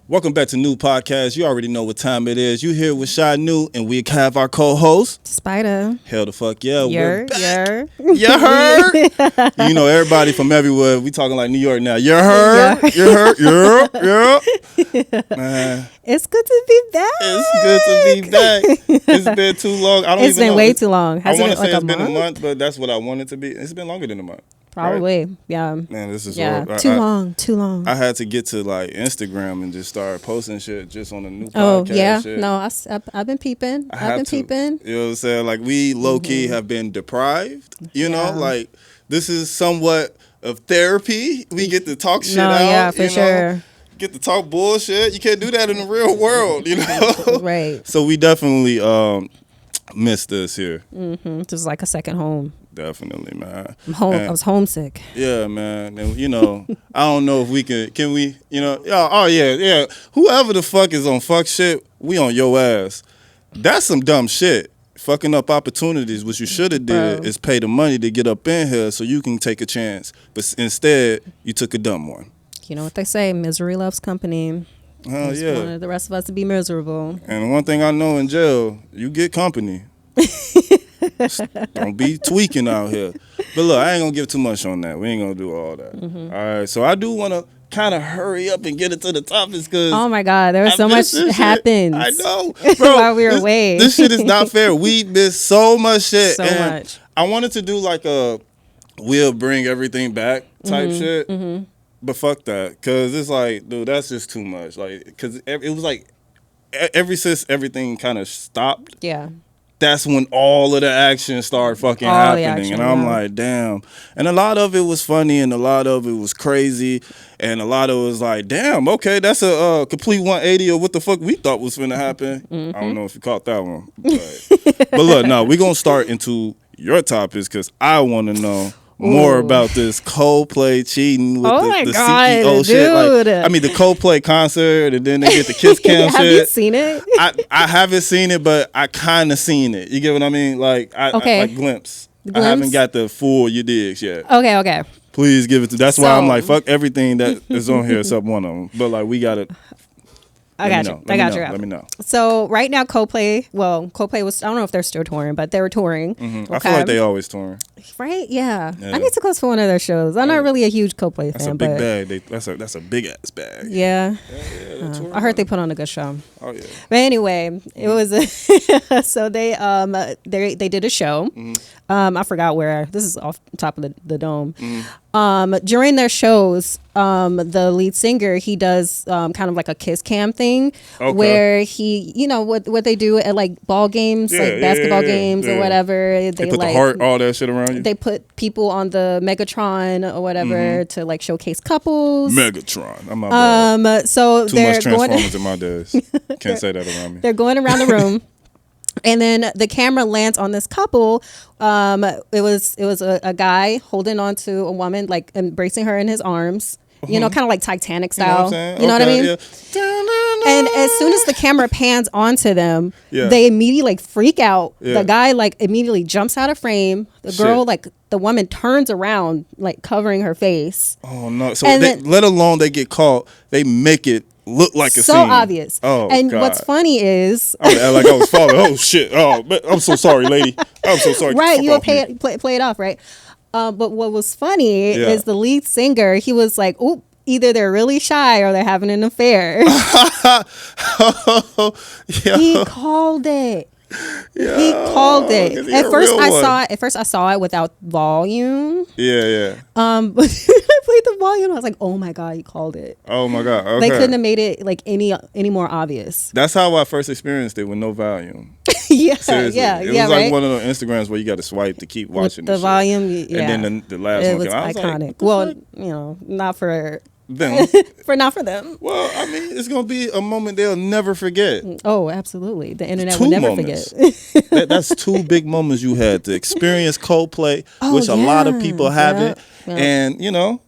Welcome back to New Podcast. You already know what time it is. You here with Shy New, and we have our co-host Spider. Hell the fuck yeah, we're back. You heard? You know everybody from everywhere. We talking like New York now. You heard? You heard? Yeah. Man, it's good to be back. it's good to be back. It's been too long. It's been way too long. I want to say it's been a month, but that's what I want it to be. It's been longer than a month. Probably, right? Yeah. Man, this is too long. I had to get to like Instagram and just start posting shit just on the New Podcast. Oh yeah, shit. no, I've been peeping. I've been peeping. You know what I'm saying? Like we low key have been deprived. You know, like this is somewhat of therapy. We get to talk shit out. Yeah, for sure. Get to talk bullshit. You can't do that in the real world. You know, right? So we definitely missed this here. This is like a second home. Definitely, man. I was homesick. Yeah, man. And you know, I don't know if we can we, you know, oh yeah. Whoever the fuck is on fuck shit, we on your ass. That's some dumb shit. Fucking up opportunities. What you should have did is pay the money to get up in here so you can take a chance. But instead, you took a dumb one. You know what they say, misery loves company. Oh yeah. Wanted the rest of us to be miserable. And one thing I know in jail, you get company. Don't be tweaking out here. But look, I ain't gonna give too much on that. We ain't gonna do all that. All right. So I do want to kind of hurry up and get it to the topics because oh my god, there was so much happened. I know, bro. While we were away, this shit is not fair. We missed so much shit. So much. I wanted to do like a we'll bring everything back type shit, but fuck that, because it's like, dude, that's just too much. Like, because it was like since everything kind of stopped. Yeah. That's when all of the action started fucking happening. And I'm like, damn. And a lot of it was funny and a lot of it was crazy. And a lot of it was like, damn, okay, that's a complete 180 of what the fuck we thought was finna happen. I don't know if you caught that one. But look, no, we're going to start into your topics because I want to know more about this Coldplay cheating with the CEO shit. Like, I mean, the Coldplay concert, and then they get the Kiss Cam shit. Have you seen it? I haven't seen it, but I kind of seen it. You get what I mean? Like, I like glimpse. I haven't got the full you digs yet. Okay. Please give it to. That's why I'm like, fuck everything that is on here except one of them. But like, we got it. I got you. Let me know. So right now, Coldplay was, I don't know if they're still touring, but they were touring. Okay. I feel like they always touring. Right? Yeah. I need to go to one of their shows. I'm not really a huge Coldplay fan. That's a big bag. That's a big ass bag. Yeah. I heard they put on a good show. Oh yeah. But anyway, it was so they did a show. I forgot where. This is off top of the dome. During their shows, the lead singer, he does kind of like a kiss cam thing where he, you know, what they do at like ball games, like basketball games or whatever. They put like, the heart, all that shit around you. They put people on the Megatron or whatever to like showcase couples. Megatron. I'm not bad. So Too they're much Transformers in my days. Can't say that around me. They're going around the room. And then the camera lands on this couple. It was a guy holding on to a woman, like embracing her in his arms. You know, kind of like Titanic style. You know what I mean? Yeah. And as soon as the camera pans onto them, they immediately like freak out. The guy like immediately jumps out of frame. The girl, like the woman, turns around, like covering her face. Oh no! So let alone they get caught, they make it look like a so scene. Obvious. Oh, and God. What's funny is I would act like I was falling. Oh shit! Oh, I'm so sorry, lady. I'm so sorry. Right, you would play it off, right? But what was funny is the lead singer. He was like, "Oop, either they're really shy or they're having an affair." He called it. He called it. At first I saw it without volume. Yeah. But I played the volume. I was like, oh my God, he called it. Oh my God. Okay. They couldn't have made it like any more obvious. That's how I first experienced it with no volume. Yeah. Seriously. Yeah. It was like one of those Instagrams where you got to swipe to keep watching with the volume. Yeah. And then the last it one was iconic. Like, well, you know, not for them. Not for them. Well, I mean, it's gonna be a moment they'll never forget. Oh, absolutely. The internet will never forget. That's two big moments you had to experience Coldplay, which a lot of people haven't, and you know,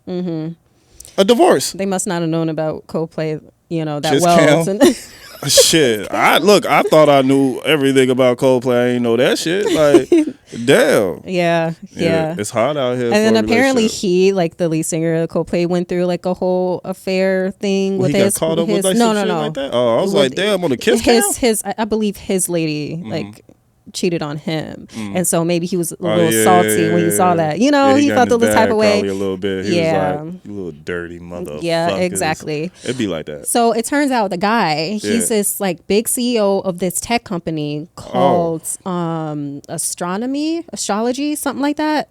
a divorce. They must not have known about Coldplay, you know, that Just well. Shit, I thought I knew everything about Coldplay. I ain't know that shit. Like, damn. Yeah. It's hot out here. And then apparently he, like the lead singer of Coldplay, went through like a whole affair thing with his. Got caught up with like some shit like that? Oh, I was like, damn, on the kiss cam? I believe his lady like cheated on him, and so maybe he was a little salty when he saw that. You know, he felt a little type of way. A little bit. He was like, you little dirty motherfucker. Yeah, exactly. It'd be like that. So it turns out the guy, he's this like big CEO of this tech company called Astrology, something like that.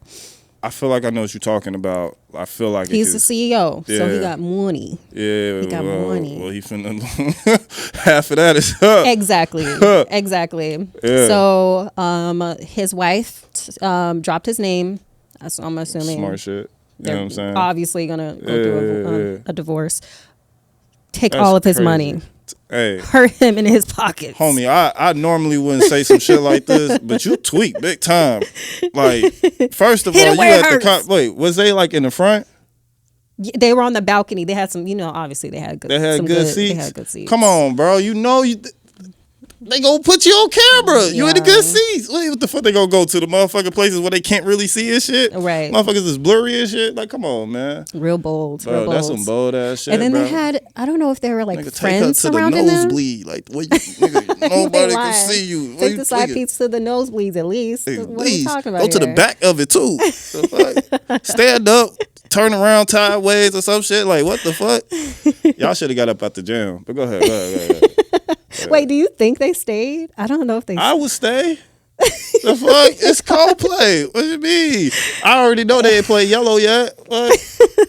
I feel like I know what you're talking about. I feel like he's the CEO, so he got money. Yeah, he got money. Well, he finna half of that is up. Exactly. Yeah. So, his wife dropped his name. That's I'm assuming. Smart shit. You know what I'm saying? Obviously gonna go through a divorce. Take all of his money. Hey, hurt him in his pockets. Homie, I normally wouldn't say some shit like this, but you tweak big time. Like, first of all, you had wait, was they like in the front? They were on the balcony. They had some, obviously they had good seats. They had good seats. Come on, bro. They gonna put you on camera. You in the good seats. What the fuck they gonna go to? The motherfucking places where they can't really see and shit? Right. Motherfuckers is blurry and shit. Like, come on, man. Real bold. Bro, that's some bold ass shit, and then bro. they had, I don't know if they were like nigga, friends surrounding them. Nosebleed. Like, nigga, nobody can see you. Take the side seats to the nosebleeds at least. What are you talking about? Go to the back of it too. Stand up. Turn around sideways or some shit. Like, what the fuck? Y'all should have got up out the jam. But go ahead. Wait, do you think they stayed? I don't know if they I would stay. The fuck? It's Coldplay. What you mean? I already know they ain't played Yellow yet. What?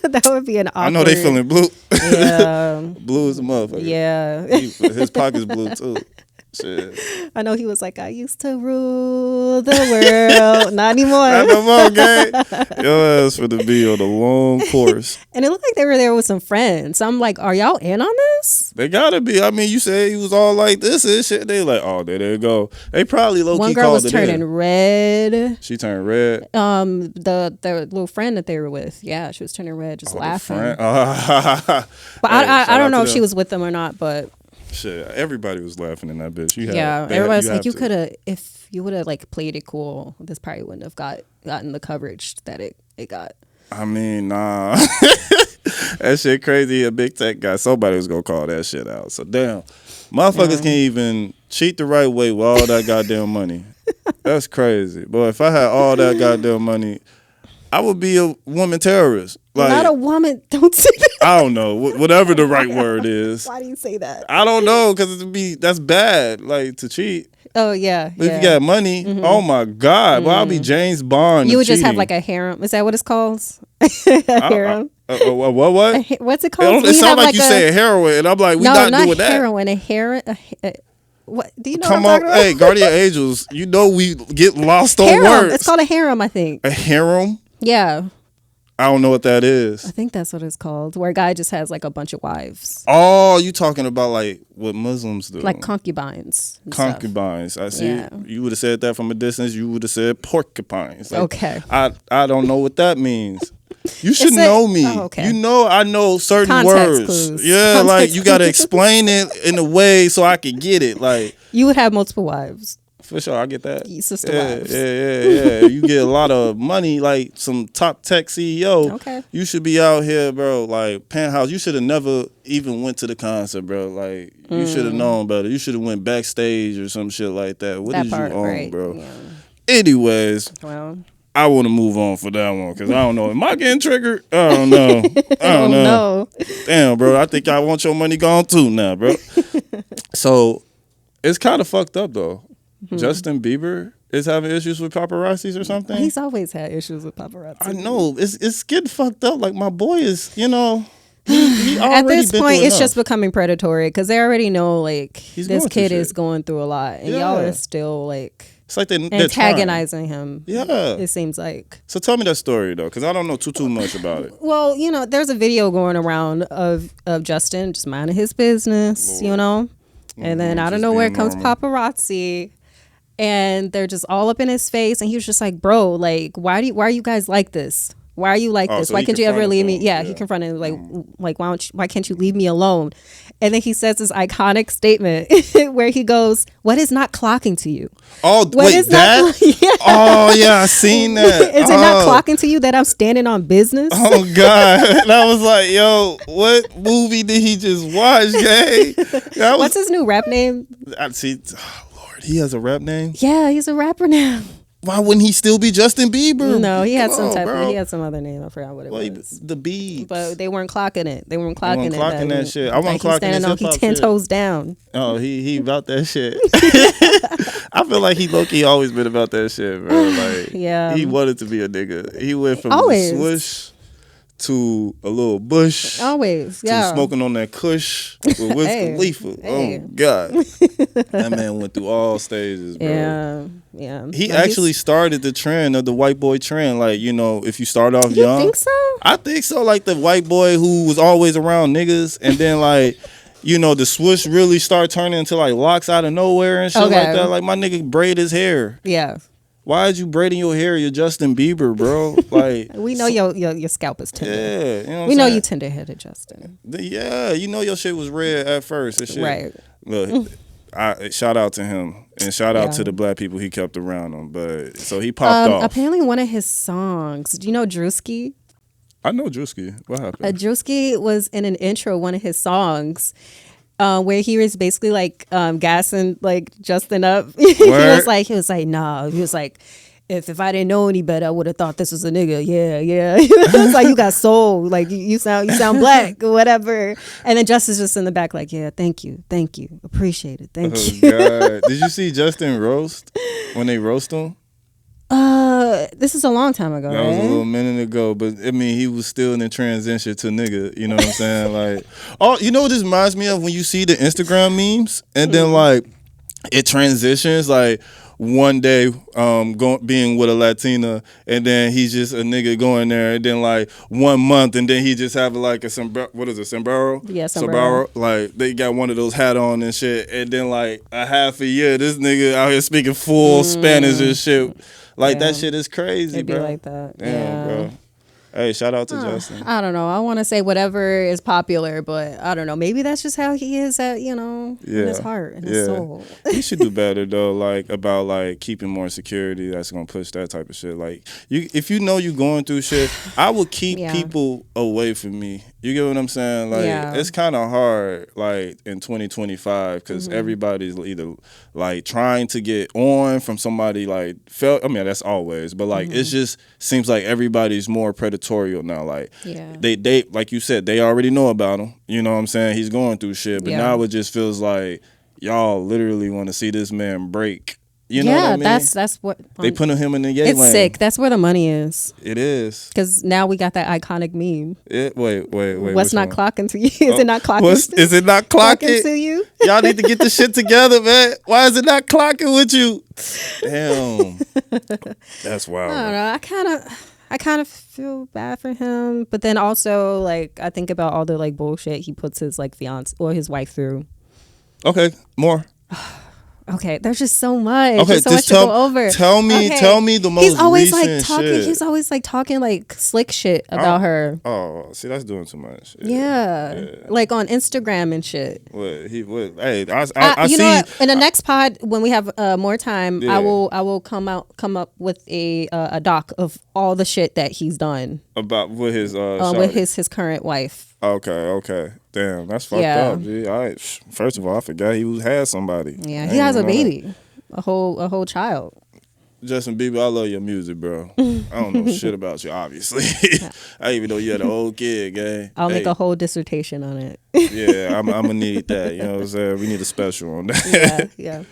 That would be an awkward. I know they feeling blue. Yeah. Blue as a motherfucker. Yeah. His pocket's blue too. Shit. I know he was like, I used to rule the world. Not anymore. Not no more, gang. Your ass for the be on a long course. And it looked like they were there with some friends. So I'm like, are y'all in on this? They gotta be. I mean, you said he was all like this and shit. They like, oh, there they go. They probably low key called it. One girl was turning red. She turned red. The little friend that they were with, yeah, she was turning red, just laughing. But I don't know if she was with them or not, but. Shit, everybody was laughing in that bitch. Everybody's like, you could have, if you would have like played it cool, this probably wouldn't have gotten the coverage that it got. I mean, nah. That shit crazy. A big tech guy, somebody was gonna call that shit out. So damn, motherfuckers can't even cheat the right way with all that goddamn money. That's crazy. But if I had all that goddamn money, I would be a woman terrorist. Like, not a woman. Don't say that. I don't know. Whatever the right word is. Why do you say that? I don't know, because that's bad. Like, to cheat. Oh yeah. But if you got money, oh my God, well, I'll be James Bond. You would just have like a harem. Is that what it's called? A harem. What? What's it called? It sounds like you say heroin, and I'm like, we not doing that. Heroin. A heroin. What do you know? Come on, hey, Guardian Angels. You know we get lost on harem. words. It's called a harem, I think. A harem. Yeah. I don't know what that is. I think that's what it's called, where a guy just has like a bunch of wives. Oh, you talking about like what Muslims do? Like concubines. Concubines. I see. Yeah. You would have said that from a distance. You would have said porcupines. Like, okay. I don't know what that means. You should know me. Oh, okay. You know I know certain context words. Clues. Yeah, context like you got to explain it in a way so I could get it. Like you would have multiple wives. For sure, I get that. Sister wives. Yeah. You get a lot of money, like some top tech CEO. Okay. You should be out here, bro. Like Penthouse. You should have never even went to the concert, bro. Like you should have known better. You should have went backstage or some shit like that. What did you own, right, bro? Yeah. Anyways, well, I want to move on for that one because I don't know. Am I getting triggered? I don't know. I don't know. Damn, bro. I think I want your money gone too now, bro. So it's kind of fucked up though. Mm-hmm. Justin Bieber is having issues with paparazzis or something. He's always had issues with paparazzi. I know. It's getting fucked up. Like my boy is, he already at this point, it's enough. just becoming predatory because they already know like this kid is going through a lot, and y'all are still like. It's like they're antagonizing him. Yeah. It seems like. So tell me that story, though, because I don't know too much about it. Well, there's a video going around of Justin just minding his business, Lord. And then out of nowhere comes paparazzi. And they're just all up in his face. And he was just like, bro, like, why are you guys like this? why are you like this? So why can't you ever leave me? him. Yeah, he confronted him like why can't you leave me alone? And then he says this iconic statement where he goes, "What is not clocking to you?" Oh, wait, that? Yeah. Oh, yeah, I seen that. Is it not clocking to you that I'm standing on business? Oh, God. And I was like, yo, what movie did he just watch, gay? What's his new rap name? Lord, he has a rap name? Yeah, he's a rapper now. Why wouldn't he still be Justin Bieber? No, he had he had some other name. I forgot what it was. The Biebs. But they weren't clocking it. They weren't clocking that shit. I wasn't clocking his hip-hop shit. He 10 toes down. Oh, he about that shit. I feel like he low-key always been about that shit, bro. Like, yeah. He wanted to be a nigga. He went from the swoosh to a little bush. Always, to smoking on that kush with Wiz Khalifa. Hey. Oh, God. That man went through all stages, bro. Yeah. He actually started the trend of the white boy trend. Like, you know, if you start off young. You think so? I think so. Like the white boy who was always around niggas. And then, like, you know, the swoosh really start turning into, like, locks out of nowhere and shit like that. Like, my nigga braid his hair. Yeah. Why is you braiding your hair? You're Justin Bieber, bro. Like we know your scalp is tender. Yeah, you know we know you tender-headed, Justin. Yeah, you know your shit was red at first. And shit. Right. Look, shout out to him and shout out to the black people he kept around him. But so he popped off. Apparently, one of his songs. Do you know Drewski? I know Drewski. What happened? Drewski was in an intro, one of his songs. Where he was basically like gassing like Justin up. he was like, nah. He was like, if I didn't know any better, I would have thought this was a nigga. Yeah. It was like, you got soul. Like you sound black or whatever. And then Justin's just in the back like, yeah, thank you, appreciate it, thank you. God. Did you see Justin roast when they roast him? This is a long time ago. That was a little minute ago, but I mean, he was still in the transition to nigga. You know what I'm saying? Like, oh, you know what this reminds me of when you see the Instagram memes, and then like it transitions like one day being with a Latina, and then he's just a nigga going there, and then like 1 month, and then he just have like a sombrero? Yeah, sombrero. Like they got one of those hat on and shit, and then like a half a year, this nigga out here speaking full Spanish and shit. Like that shit is crazy, It'd bro. be like that. Damn, bro. Hey, shout out to Justin. I don't know. I want to say whatever is popular, but I don't know. Maybe that's just how he is in his heart and his soul. He should do better though, like about like keeping more security. That's gonna push that type of shit. Like if you know you going through shit, I would keep people away from me. You get what I'm saying? Like it's kind of hard, like in 2025, because everybody's either like trying to get on from somebody like I mean that's always, but like it just seems like everybody's more predatorial now. Like they like you said, they already know about him. You know what I'm saying? He's going through shit, but now it just feels like y'all literally want to see this man break. You know what I mean? That's what they put him in the yay lane. It's sick. That's where the money is. It is. Because now we got that iconic meme. Wait. What's not clocking to you? Is it not clocking? Is it not clocking to you? Y'all need to get this shit together, man. Why is it not clocking with you? Damn. That's wild. I don't know. I kind of feel bad for him, but then also like I think about all the like bullshit he puts his like fiance or his wife through. Okay, more. Okay, there's just so much. Okay, there's so much to go over. Tell me the most he's always recent like talking. shit. He's always like talking like slick shit about her. Oh, see, that's doing too much. Yeah. Like on Instagram and shit. Hey, I you see. know what? In the next pod, when we have more time, I will come up with a doc of all the shit that he's done about with his his current wife. Okay. Damn, that's fucked up, G. First of all, I forgot he had somebody. Yeah, he has a baby, a whole child. Justin Bieber, I love your music, bro. I don't know shit about you, obviously. I didn't even know you had an old kid, gang. I'll make a whole dissertation on it. Yeah, I'm gonna need that. You know what I'm saying? We need a special on that. Yeah.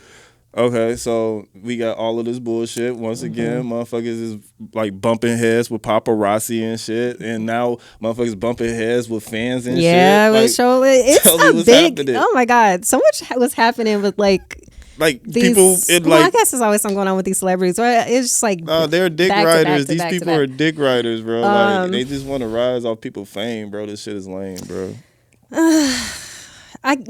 Okay, so we got all of this bullshit. Once again, motherfuckers is like bumping heads with paparazzi and shit. And now motherfuckers bumping heads with fans and shit. Yeah, like, it's a big, happening. Oh my God. So much was happening with like these, people I guess there's always something going on with these celebrities. It's just like they're dick riders. These people are dick riders, bro. Like they just want to rise off people's fame, bro. This shit is lame, bro.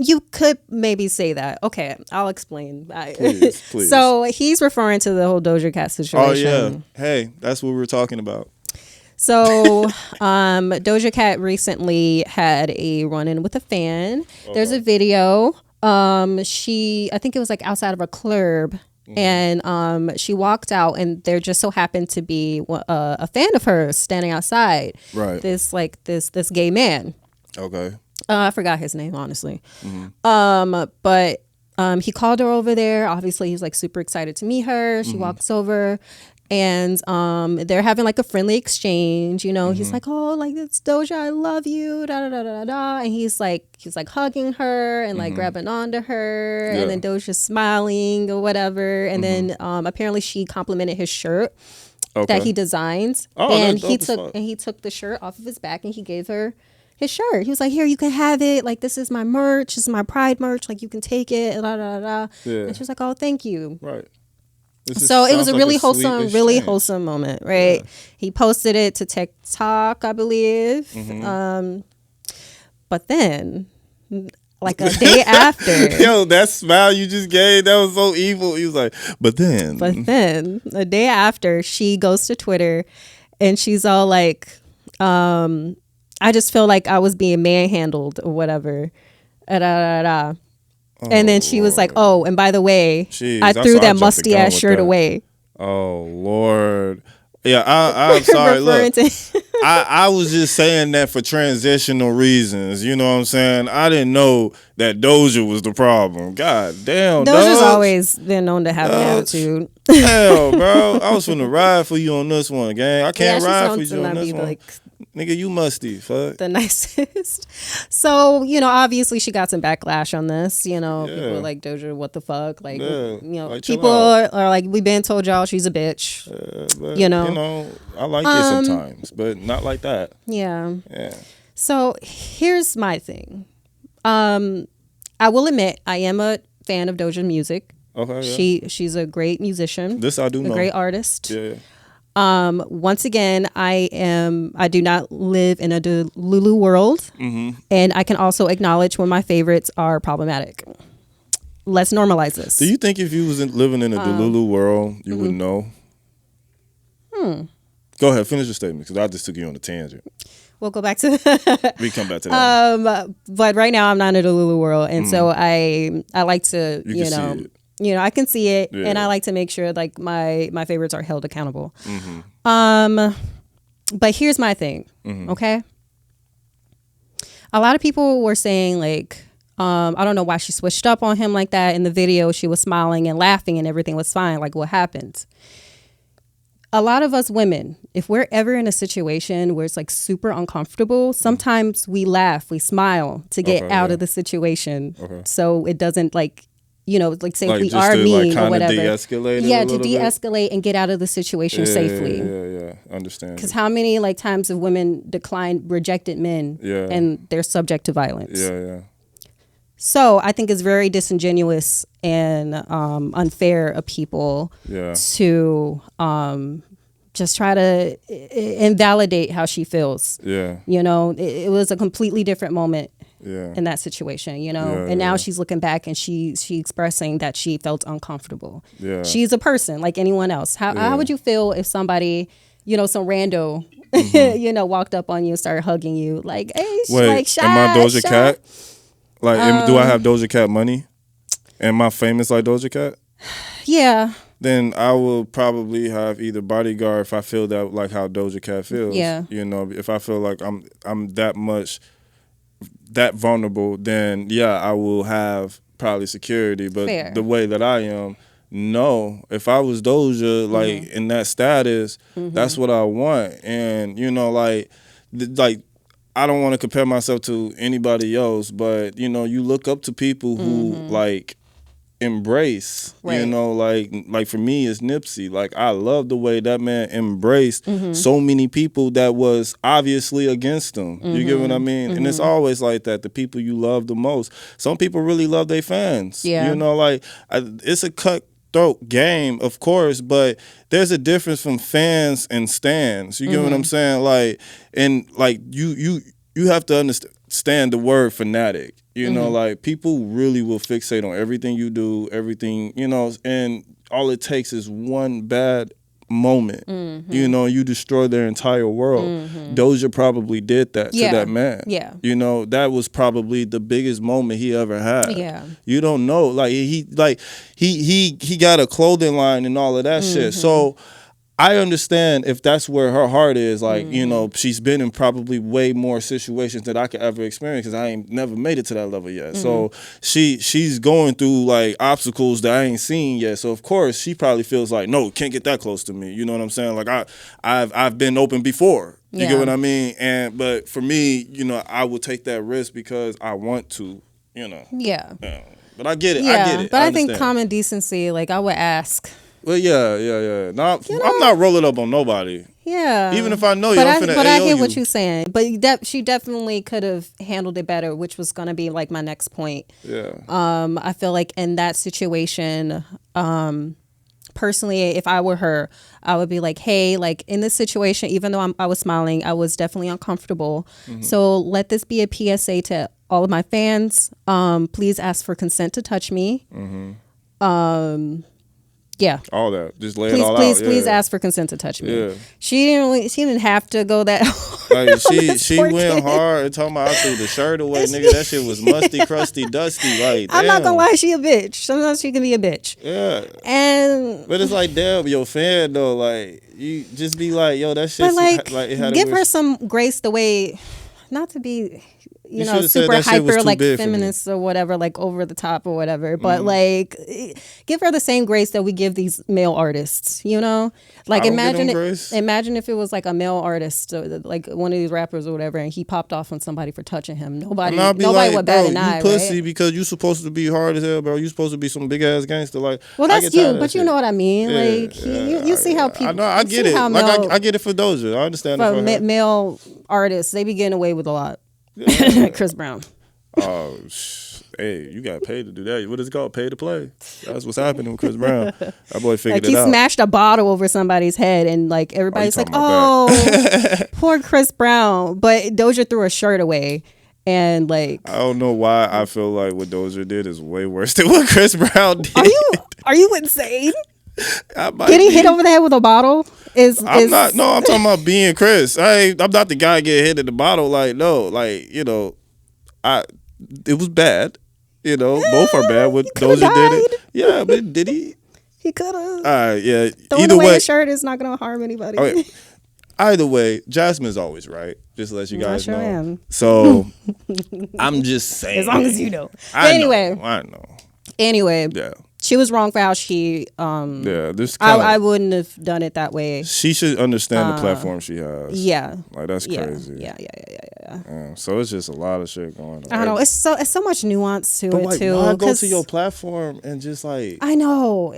You could maybe say that. Okay, I'll explain. Please. So he's referring to the whole Doja Cat situation. Oh yeah. Hey, that's what we were talking about. So, Doja Cat recently had a run-in with a fan. There's a video. I think it was like outside of a club, and she walked out, and there just so happened to be a fan of hers standing outside. Right. This gay man. Okay. I forgot his name, honestly. But he called her over there. Obviously, he was like super excited to meet her. She walks over, and they're having like a friendly exchange. You know, he's like, "Oh, like it's Doja, I love you." Da da da da da. And he's like hugging her and like grabbing onto her, and then Doja's smiling or whatever. And then apparently she complimented his shirt that he designed, and he took the shirt off of his back and he gave her his shirt. He was like, "Here, you can have it. Like, this is my merch. This is my Pride merch. Like, you can take it." Da, da, da, da. Yeah. And she was like, "Oh, thank you." Right. So it was a really wholesome moment, right? Yeah. He posted it to TikTok, I believe. But then, like a day after, yo, that smile you just gave, that was so evil. He was like, but then a day after, she goes to Twitter and she's all like, I just feel like I was being manhandled or whatever. And then she was like, "Oh, and by the way, I threw that musty ass shirt away." Oh Lord. Yeah, I'm sorry. Look, I was just saying that for transitional reasons. You know what I'm saying? I didn't know that Doja was the problem. God damn, Doja's always been known to have an attitude. Hell, bro. I was finna ride for you on this one, gang. I can't ride for you on this one. Like, nigga, you musty. Fuck. The nicest. So, you know, obviously she got some backlash on this. You know, people are like, "Doja, what the fuck?" Like, you know, like, people are like, "We been told y'all she's a bitch." But, you know, I like it sometimes, but not like that. Yeah. Yeah. So here's my thing. I will admit I am a fan of Doja music. Okay. Yeah. She's a great musician. This I do know. A great artist. Yeah. Once again, I do not live in a Delulu world, and I can also acknowledge when my favorites are problematic. Let's normalize this. Do you think if you was living in a Delulu world, you would know? Go ahead, finish your statement, because I just took you on a tangent. We'll go back to we come back to that. But right now I'm not in a Delulu world, and so I like to you know, I can see it, and I like to make sure like my favorites are held accountable. But here's my thing, okay? A lot of people were saying like, I don't know why she switched up on him like that. In the video, she was smiling and laughing and everything was fine. Like, what happened? A lot of us women, if we're ever in a situation where it's like super uncomfortable, sometimes we laugh, we smile to get out of the situation. So it doesn't like, you know, like say like we are mean or whatever. To de-escalate and get out of the situation safely. Yeah, understand. Because how many like times have women rejected men and they're subject to violence? Yeah. So I think it's very disingenuous and unfair of people to just try to invalidate how she feels. Yeah. You know, it was a completely different moment in that situation, you know, and now she's looking back and she's expressing that she felt uncomfortable. Yeah. She's a person like anyone else. How would you feel if somebody, you know, some rando, you know, walked up on you and started hugging you like, "Hey, like, am I Doja Cat? Like, do I have Doja Cat money? Am I famous like Doja Cat? Yeah. Then I will probably have either bodyguard if I feel that like how Doja Cat feels. Yeah. You know, if I feel like I'm that vulnerable, then I will have probably security. But the way that I am, no. If I was Doja, like in that status, that's what I want. And you know, like I don't want to compare myself to anybody else, but you know, you look up to people who like embrace, you know, like for me it's Nipsey. Like I love the way that man embraced so many people that was obviously against him. You get what I mean? And it's always like that. The people you love the most. Some people really love their fans. Yeah. You know, like it's a cutthroat game, of course, but there's a difference from fans and stans. You get what I'm saying? Like, and like you have to understand the word fanatic. You know, like people really will fixate on everything you do, everything, you know, and all it takes is one bad moment. You know, you destroy their entire world. Doja probably did that to that man. Yeah. You know, that was probably the biggest moment he ever had. Yeah. You don't know. Like he got a clothing line and all of that shit. So I understand if that's where her heart is. Like, you know, she's been in probably way more situations that I could ever experience because I ain't never made it to that level yet. So she's going through like obstacles that I ain't seen yet. So of course she probably feels like, no, can't get that close to me. You know what I'm saying? Like I've been open before. You get what I mean? But for me, you know, I would take that risk because I want to. You know. Yeah. But I get it. Yeah. I get it. But I think common decency, like I would ask. Well, yeah. No, I'm not rolling up on nobody. Yeah. Even if I know you, but I'm finna But I hear you. what you're saying. But she definitely could have handled it better, which was going to be like my next point. Yeah. I feel like in that situation, personally, if I were her, I would be like, hey, like in this situation, even though I was smiling, I was definitely uncomfortable. So let this be a PSA to all of my fans. Please ask for consent to touch me. Yeah. All that. Just lay it all out. Please ask for consent to touch me. Yeah. She didn't have to go that hard. Like she went hard and talking about I threw the shirt away, nigga. That shit was musty, crusty, dusty. Like, damn. I'm not gonna lie, she a bitch. Sometimes she can be a bitch. Yeah. But it's like, damn, your fan though, like you just be like, yo, that shit like it had give her some grace the way, not to be you know, super hyper like feminists or whatever, like over the top or whatever. But like, give her the same grace that we give these male artists. You know, like imagine if it was like a male artist, like one of these rappers or whatever, and he popped off on somebody for touching him. Nobody like, would bat an eye. You pussy, right? Because you supposed to be hard as hell, bro. You supposed to be some big ass gangster. Like, well, that's you, but you know what I mean. Yeah, like you see how people. I know, I get it. Like I get it for Doja. I understand. For male artists, they be getting away with a lot. Yeah. Chris Brown. Oh, hey, you got paid to do that. What is it called? Pay to play. That's what's happening with Chris Brown. That boy figured it out. He smashed a bottle over somebody's head, and like everybody's like, "Oh, poor Chris Brown." But Doja threw her shirt away, and like, I don't know why I feel like what Doja did is way worse than what Chris Brown did. Are you insane? Getting hit over the head with a bottle I'm talking about being Chris. I'm not the guy getting hit in the bottle. Like, no, like, you know, it was bad. You know, both are bad. What Doja did it. Yeah, but did he? He could have. Yeah. Throwing away a shirt is not going to harm anybody. Okay. Either way, Jasmine's always right. Just to let you guys know. Am. So I'm just saying. As long as you know. I know. Anyway. Yeah. She was wrong for how she. I wouldn't have done it that way. She should understand the platform she has. Yeah, like that's crazy. Yeah. So it's just a lot of shit going on. I don't know. It's so much nuance to it too. Why go to your platform and just like? I know.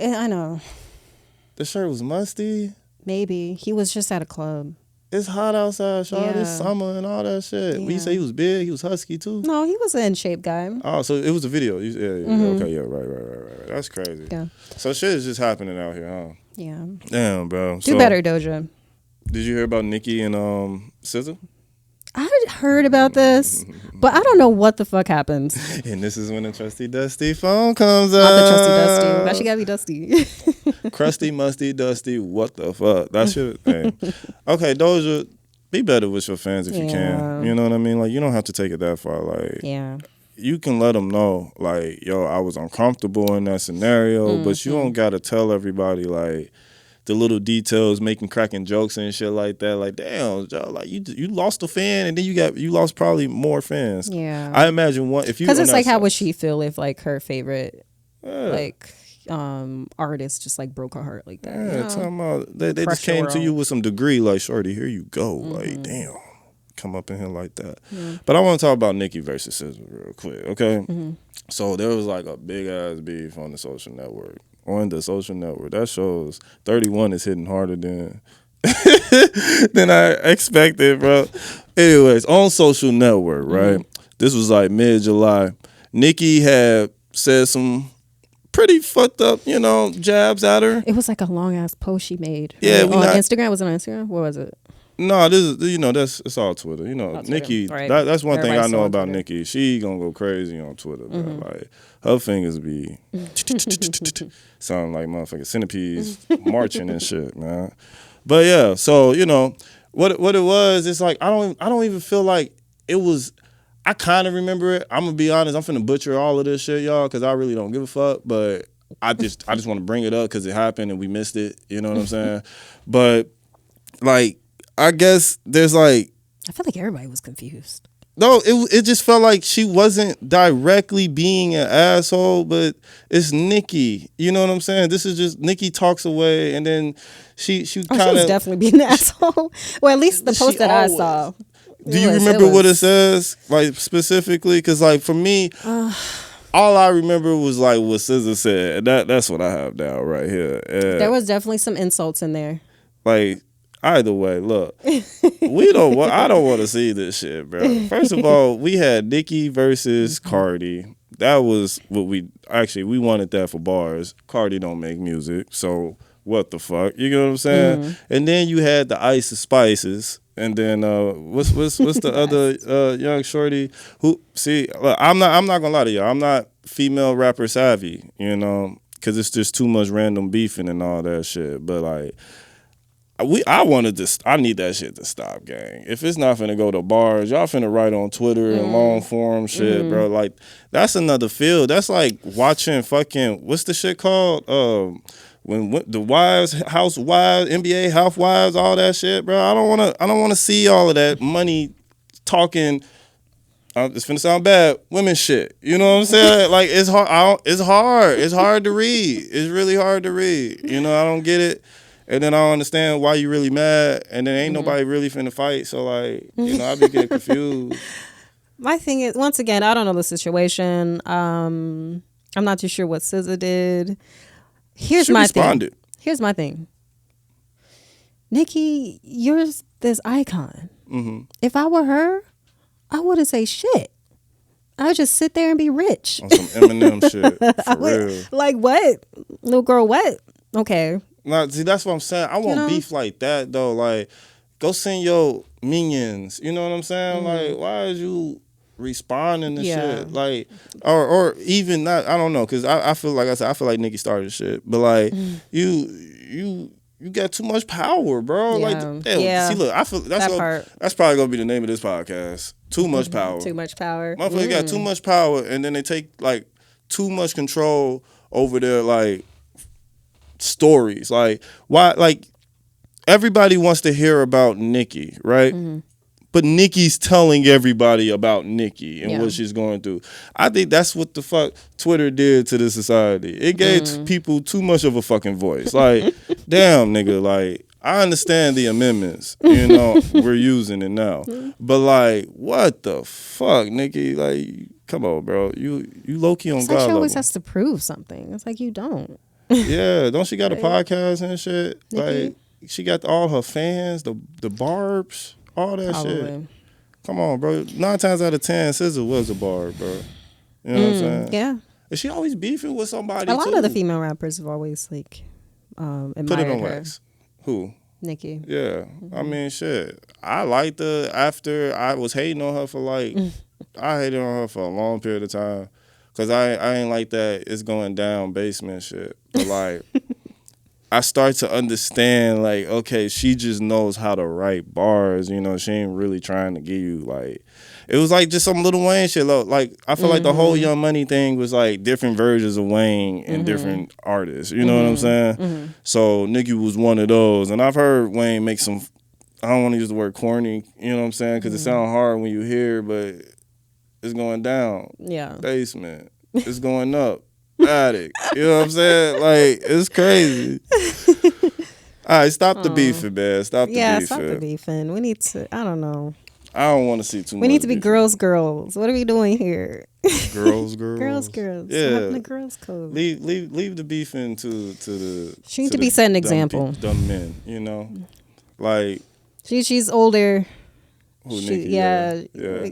The shirt was musty. Maybe he was just at a club. It's hot outside, y'all. It's summer and all that shit. Yeah. When you say he was big, he was husky too? No, he was an in shape guy. Oh, so it was a video. Okay, yeah, right. That's crazy. Yeah. So shit is just happening out here, huh? Yeah. Damn, bro. Do better, Doja. Did you hear about Nicki and SZA? I heard about this, but I don't know what the fuck happens. And this is when the trusty dusty phone comes up. Not the trusty dusty. Why she gotta be dusty? Crusty, musty, dusty. What the fuck? That's your thing. Okay, Doja, be better with your fans if you can. You know what I mean? Like, you don't have to take it that far. Like, you can let them know, like, yo, I was uncomfortable in that scenario, but you don't gotta tell everybody, like, the little details, cracking jokes and shit like that. Like, damn, like you lost a fan, and then you lost probably more fans. Yeah, I imagine if you, because it's like, how would she feel if like her favorite artist just like broke her heart like that? Yeah, talking about they just came to you with some degree, like, shorty, here you go. Like, damn, come up in here like that. But I want to talk about Nicki versus SZA real quick, okay? So there was like a big ass beef on the social network. That shows 31 is hitting harder than I expected, bro. Anyways, on social network, right? This was like mid-July. Nicki had said some pretty fucked up, jabs at her. It was like a long ass post she made. Yeah, on Instagram. Was it on Instagram? What was it? No, this is it's all Twitter. Nicki. Right. That's one thing I Everybody's know on about Twitter. Nicki. She gonna go crazy on Twitter, bro. Like her fingers be sound like motherfucking centipedes marching and shit, man. But yeah, so what it was. It's like I don't even feel like it was. I kind of remember it. I'm gonna be honest. I'm finna butcher all of this shit, y'all, because I really don't give a fuck. But I just want to bring it up because it happened and we missed it. You know what I'm saying? But like, I guess there's like. I feel like everybody was confused. No, it just felt like she wasn't directly being an asshole, but it's Nicki. You know what I'm saying? This is just Nicki talks away, and then she kind of. She was definitely being an asshole. Well, at least the post that I saw. Do you remember what it says, like specifically? Because like for me, all I remember was like what SZA said. That's what I have down right here. There was definitely some insults in there. Like either way, look, I don't want to see this shit, bro. First of all, we had Nicki versus Cardi. That was what we wanted that for bars. Cardi don't make music, so what the fuck? You know what I'm saying? And then you had the Ice of Spices. And then what's the other young shorty who look, I'm not gonna lie to y'all. I'm not female rapper savvy, because it's just too much random beefing and all that shit. But like I need that shit to stop, gang. If it's not finna go to bars, y'all finna write on Twitter and long form shit, bro. Like that's another field. That's like watching fucking what's the shit called? When the housewives, NBA housewives, all that shit, bro. I don't wanna see all of that money talking. It's finna sound bad, women shit. You know what I'm saying? Like it's hard. It's hard. It's hard to read. It's really hard to read. I don't get it, and then I don't understand why you really mad, and then ain't nobody really finna fight. So like, I be getting confused. My thing is, once again, I don't know the situation. I'm not too sure what SZA did. Here's my thing. Nicki, you're this icon. If I were her, I wouldn't say shit. I would just sit there and be rich. On some Eminem shit, for real. Like what? Little girl, what? Okay. Nah, see, that's what I'm saying. I want beef like that, though. Like, go send your minions. You know what I'm saying? Like, why is you responding to shit? Like, or even not, I don't know, because I feel like I feel like Nicki started shit. But, like, you got too much power, bro. Yeah. Like, see, look, I feel that's probably gonna be the name of this podcast. Too much power. Too much power. Motherfuckers got too much power, and then they take like too much control over their like stories. Like why? Like everybody wants to hear about Nicki, right? But Nicki's telling everybody about Nicki and what she's going through. I think that's what the fuck Twitter did to the society. It gave people too much of a fucking voice. Like, damn, nigga, like, I understand the amendments, we're using it now. But like, what the fuck, Nicki? Like, come on, bro. You low-key on God Like she level. always has to prove something. It's like you don't. Yeah, don't she got a podcast and shit? Nicki? Like, she got all her fans, the barbs. All that shit. Come on, bro. 9 times out of 10, SZA was a barb, bro. You know what I'm saying? Yeah. Is she always beefing with somebody? A lot of the female rappers have always like admired Put it on her. wax. Who? Nicki. Yeah. I mean, shit. I liked her after I was hating on her for like, I hated on her for a long period of time. Because I ain't like that it's going down basement shit. But like, I start to understand, like, okay, she just knows how to write bars. She ain't really trying to give you, like, it was like just some Lil Wayne shit. Like, I feel like the whole Young Money thing was like different versions of Wayne and different artists. You know what I'm saying? So Nicki was one of those. And I've heard Wayne make some, I don't want to use the word corny, you know what I'm saying? Because it sounds hard when you hear, but it's going down. Yeah. Basement. It's going up. Attic. You know what I'm saying? Like, it's crazy. All right, stop the beefing, man. Stop the beefing. We need to, I don't know. I don't want to see too much. We need to be beefing. girls. What are we doing here? Girls. Girls. Yeah. Having a girls code. Leave the beefing to the. She needs to be setting an example. Dumb men, like. She's older. Who, Nicki? Yeah. Yeah.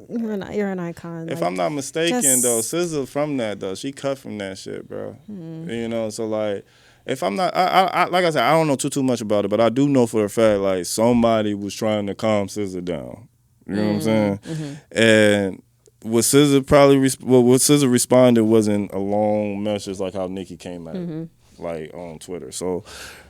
You're an icon. If I'm not mistaken, though, SZA from that though, she cut from that shit, bro. So like, if I'm not, I like I said, I don't know too much about it, but I do know for a fact like somebody was trying to calm SZA down. You know what I'm saying? Mm-hmm. And what SZA what SZA responded wasn't a long message like how Nicki came at it, like on Twitter. So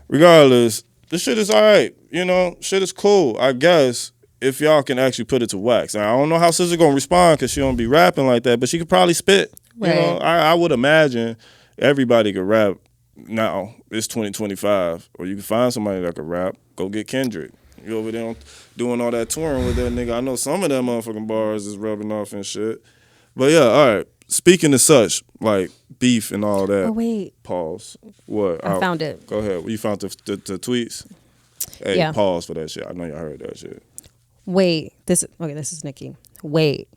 regardless, the shit is all right. You know, shit is cool, I guess, if y'all can actually put it to wax. Now, I don't know how SZA gonna respond because she don't be rapping like that, but she could probably spit. Right. You know, I would imagine everybody could rap now. It's 2025, or you can find somebody that could rap. Go get Kendrick. You over there doing all that touring with that nigga. I know some of that motherfucking bars is rubbing off and shit. But yeah, all right. Speaking of such, like beef and all that. Oh, wait. Pause. What? I found it. Go ahead. You found the tweets? Hey, yeah. Pause for that shit. I know y'all heard that shit. Wait. This is Nicki. Wait.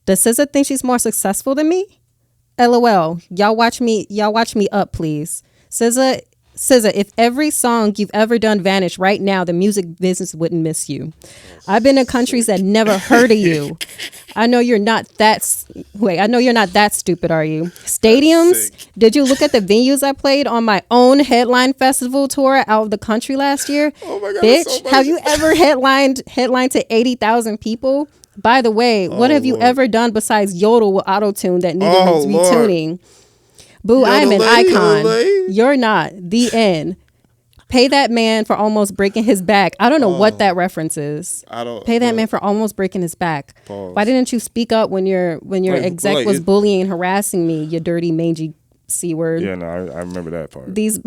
Does SZA think she's more successful than me? LOL. Y'all watch me up, please. SZA, if every song you've ever done vanished right now, the music business wouldn't miss you. I've been in countries that never heard of you. I know you're not that stupid, are you? Stadiums? Did you look at the venues I played on my own headline festival tour out of the country last year? Oh my God, bitch, so have you ever headlined to 80,000 people? By the way, what have you ever done besides yodel with auto-tune that needed retuning? Boo, I'm an icon. You're not. The end. Pay that man for almost breaking his back. I don't know what that reference is. Pay that man for almost breaking his back. Pause. Why didn't you speak up when your exec was bullying and harassing me, you dirty, mangy C-word? Yeah, no, I remember that part. These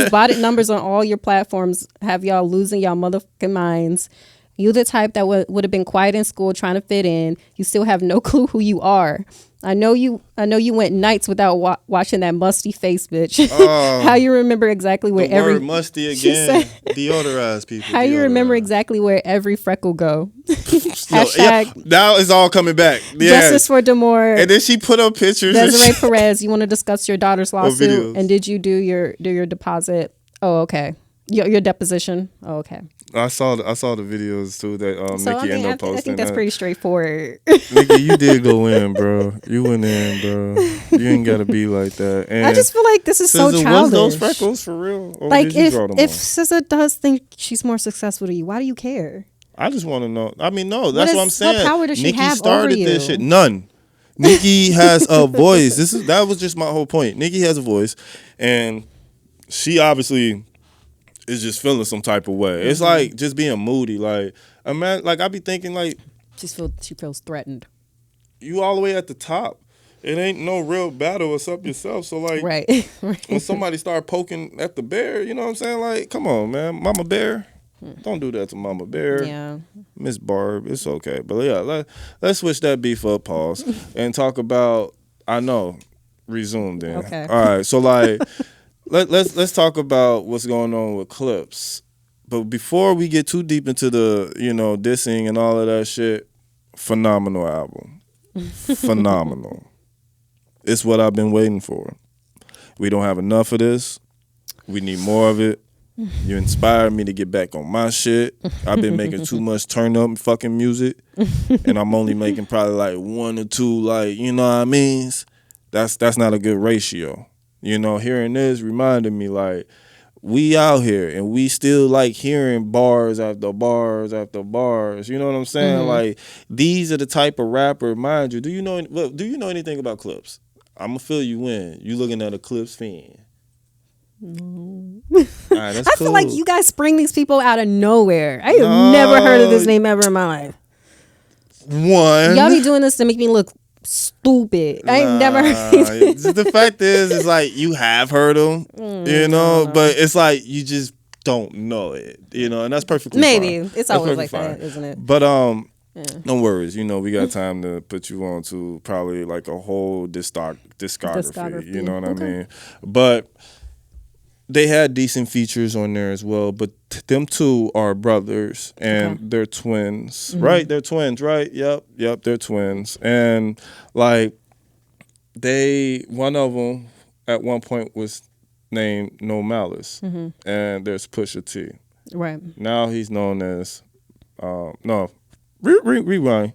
botted numbers on all your platforms have y'all losing y'all motherfucking minds. You the type that would have been quiet in school trying to fit in. You still have no clue who you are. I know you went nights without watching that musty face, bitch. How you remember exactly where every word musty again? Deodorize people. How you remember exactly where every freckle go? Hashtag. Yeah, now it's all coming back. Justice for Damore. And then she put up pictures. Desiree Perez, you want to discuss your daughter's lawsuit? And did you do your deposit? Oh, okay. Your deposition. Oh, okay. I saw the videos too that Nicki ended up posting. I think that's pretty straightforward. Nicki, you did go in, bro. You went in, bro. You ain't gotta be like that. And I just feel like this is so childish. Was those freckles for real? Or like if SZA does think she's more successful than you, why do you care? I just want to know. I mean, no, that's what I'm saying. What power does she Nicki have started over you? this shit. None. Nicki has a voice. That was just my whole point. Nicki has a voice, and she obviously is just feeling some type of way. It's like just being moody. Like, like I be thinking like she feels threatened. You all the way at the top. It ain't no real battle. It's up yourself. So like, right. When somebody start poking at the bear, you know what I'm saying? Like, come on, man, Mama Bear, don't do that to Mama Bear. Yeah, Miss Barb, it's okay. But yeah, let's switch that beef up, pause, and talk about. I know, resume then. Okay. All right. So like. Let's talk about what's going on with Clips. But before we get too deep into the, dissing and all of that shit, phenomenal album. Phenomenal. It's what I've been waiting for. We don't have enough of this. We need more of it. You inspired me to get back on my shit. I've been making too much turn up fucking music. And I'm only making probably like one or two, like, you know what I mean? That's not a good ratio. Hearing this reminded me, like, we out here and we still like hearing bars after bars after bars. You know what I'm saying? Mm-hmm. Like, these are the type of rapper, mind you. Do you know anything about Clips? I'm gonna fill you in. You looking at a Clips fan? No. All right, that's I feel like you guys spring these people out of nowhere. I have never heard of this name ever in my life. Y'all be doing this to make me look stupid. I ain't never heard The fact is like you have heard them, but it's like you just don't know it, and that's perfectly maybe fine. It's always like fine. That, isn't it? But no worries, we got time to put you on to probably like a whole discography. You know what I mean? But they had decent features on there as well, but them two are brothers and they're twins, right? They're twins, right? Yep, they're twins. And like one of them at one point was named No Malice, and there's Pusha T. Right. Now he's known as, rewind.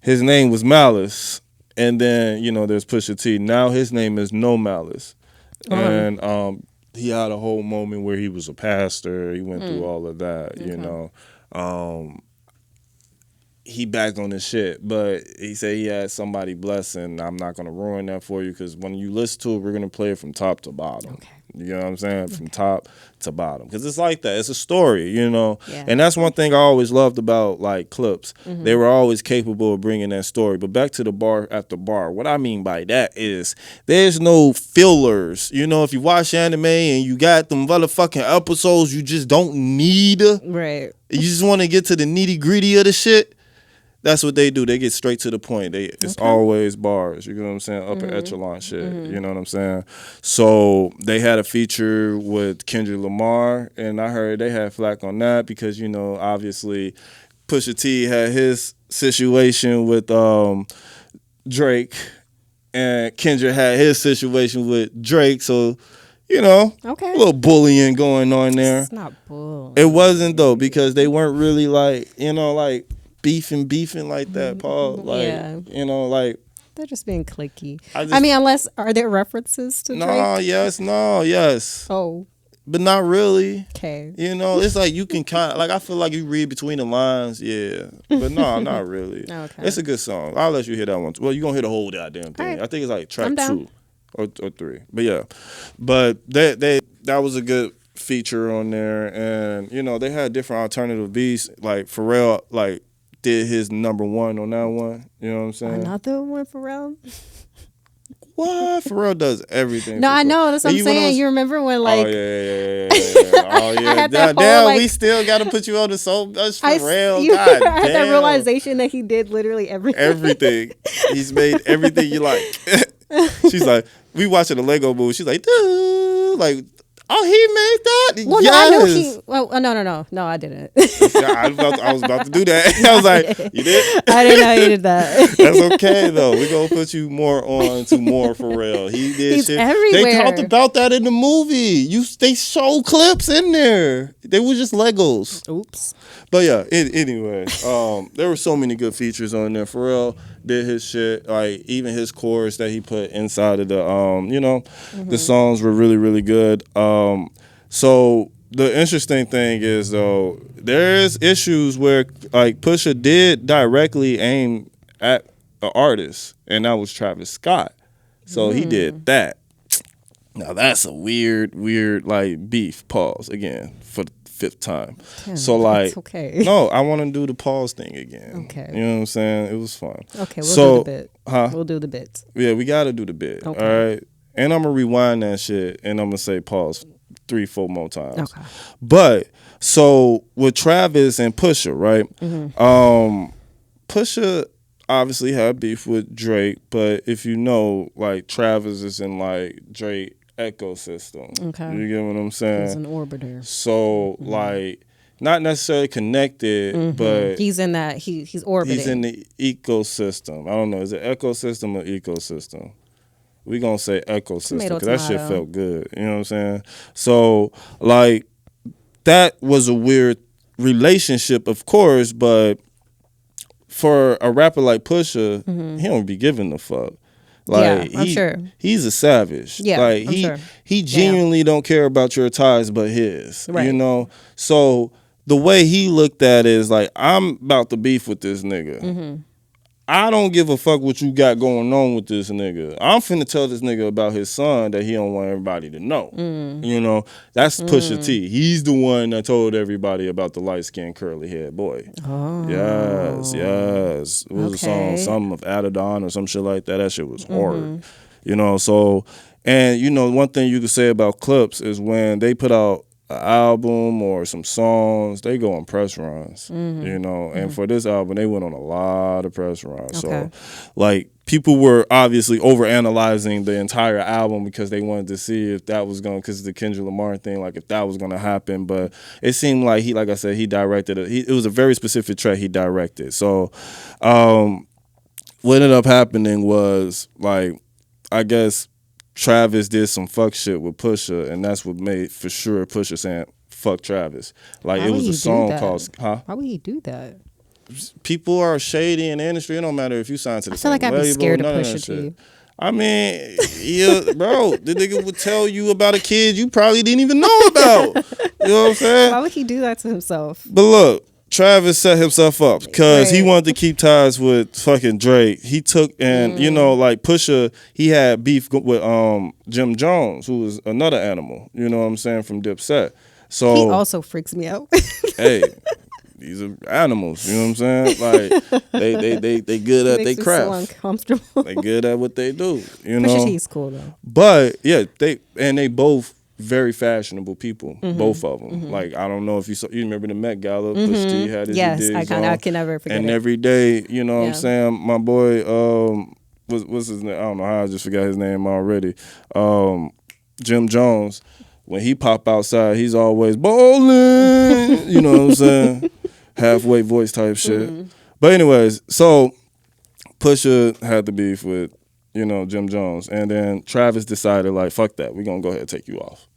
His name was Malice, and then, there's Pusha T. Now his name is No Malice. And he had a whole moment where he was a pastor. He went through all of that, you know. He backed on his shit, but he said he had somebody blessing. I'm not going to ruin that for you because when you listen to it, we're going to play it from top to bottom. Okay. You know what I'm saying? From top to bottom. Because it's like that. It's a story, you know? Yeah. And that's one thing I always loved about, like, Clips. They were always capable of bringing that story. But back to the bar after bar. What I mean by that is there's no fillers. You know, if you watch anime and you got them motherfucking episodes you just don't need. Right. You just want to get to the nitty gritty of the shit. That's what they do. They get straight to the point. It's always bars. You know what I'm saying? Upper echelon shit. You know what I'm saying? So they had a feature with Kendrick Lamar, and I heard they had flack on that because, you know, obviously Pusha T had his situation with Drake, and Kendrick had his situation with Drake. So, you know, a little bullying going on there. It's not bull. It wasn't, though, because they weren't really like, you know, like, beefing like that, Paul. Like, you know, like. They're just being cliquey. I mean, unless, are there references to Drake? Yes. Oh. But not really. Okay. You know, it's like you can kind of, like, I feel like you read between the lines, yeah. But no, not really. Okay. It's a good song. I'll let you hear that one. Well, you're going to hear the whole goddamn thing. Right. I think it's like track 2 or 3. But yeah. But that was a good feature on there. And, you know, they had different alternative beats. Like, Pharrell, like, did his number 1 on that one. You know what I'm saying? Another one, Pharrell? What? Pharrell does everything. No, I know. That's what I'm saying. You remember when, like... Oh, yeah. Oh, yeah. Damn, like, we still got to put you on the so much Pharrell. God damn. I had that realization that he did literally everything. Everything. He's made everything you like. She's like, we watching the Lego movie. She's like, dude, like... Oh, he made that? Well, yes. No, I knew he... Well, no, I didn't. I was about to do that. I was like, you did? I didn't know you did that. That's okay, though. We're going to put you more on to more Pharrell. He did He's shit. everywhere. They talked about that in the movie. They showed clips in there. They were just Legos. Oops. But yeah, anyway, there were so many good features on there. Pharrell did his shit. Like, even his chorus that he put inside of the, you know, the songs were really, really good. So the interesting thing is, though, there's issues where, like, Pusha did directly aim at an artist, and that was Travis Scott. So he did that. Now, that's a weird, like, beef. Pause again for the 5th time. Damn, so, like, that's okay. No, I want to do the pause thing again. Okay. You know what I'm saying? It was fun. Okay, we'll do the bit. Huh? We'll do the bit. Yeah, we got to do the bit. Okay. All right? And I'm going to rewind that shit, and I'm going to say pause 3-4 more times. Okay. But, so, with Travis and Pusha, right? Pusha obviously had beef with Drake, but if you know, like, Travis is in, like, Drake ecosystem. Okay. You get what I'm saying? He's an orbiter. So, like, not necessarily connected, but... He's in that, he's orbiting. He's in the ecosystem. I don't know, is it ecosystem or ecosystem? We gonna say ecosystem because that shit felt good. You know what I'm saying? So, like, that was a weird relationship, of course, but for a rapper like Pusha, he don't be giving a fuck. Like, yeah, I'm sure. He's a savage. Yeah, like, he genuinely don't care about your ties but his. Right. You know? So the way he looked at it is like, I'm about to beef with this nigga. I don't give a fuck what you got going on with this nigga. I'm finna tell this nigga about his son that he don't want everybody to know. You know, that's Pusha T. He's the one that told everybody about the light-skinned curly-haired boy. Oh. Yes. It was a song, something of Adidon or some shit like that. That shit was hard. You know, so, and you know, one thing you could say about Clips is when they put out an album or some songs, they go on press runs, you know, and for this album, they went on a lot of press runs. So, like, people were obviously overanalyzing the entire album because they wanted to see if that was going, because the Kendrick Lamar thing, like, if that was going to happen. But it seemed like like I said, he directed it. It was a very specific track he directed. So, what ended up happening was, like, I guess Travis did some fuck shit with Pusha, and that's what made for sure Pusha saying fuck Travis. Like, it was a song called, Why would he do that? People are shady in the industry. It don't matter if you sign to the I feel like I'd be scared of Pusha T. I mean, yeah, bro, the nigga would tell you about a kid you probably didn't even know about. You know what I'm saying? Why would he do that to himself? But look, Travis set himself up because he Right. wanted to keep ties with fucking Drake. He took and like Pusha, he had beef with Jim Jones, who was another animal. You know what I'm saying, from Dipset. So He also freaks me out. hey, these are animals. You know what I'm saying? Like they good at Makes their me craft. so uncomfortable. They good at what they do. You know. Pusha T's cool though. But yeah, they both very fashionable people, Mm-hmm. both of them. Like I don't know if you remember the Met Gala. Push T had his Yes, digs I can never forget and it. every day, you know what I'm Yeah. saying. My boy, what's his name? I don't know how I just forgot his name already. Jim Jones. When he pop outside, he's always bowling. You know what I'm saying? Halfway voice type shit. Mm-hmm. But anyways, so Pusha had the beef with, Jim Jones. And then Travis decided, like, fuck that. We're going to go ahead and take you off.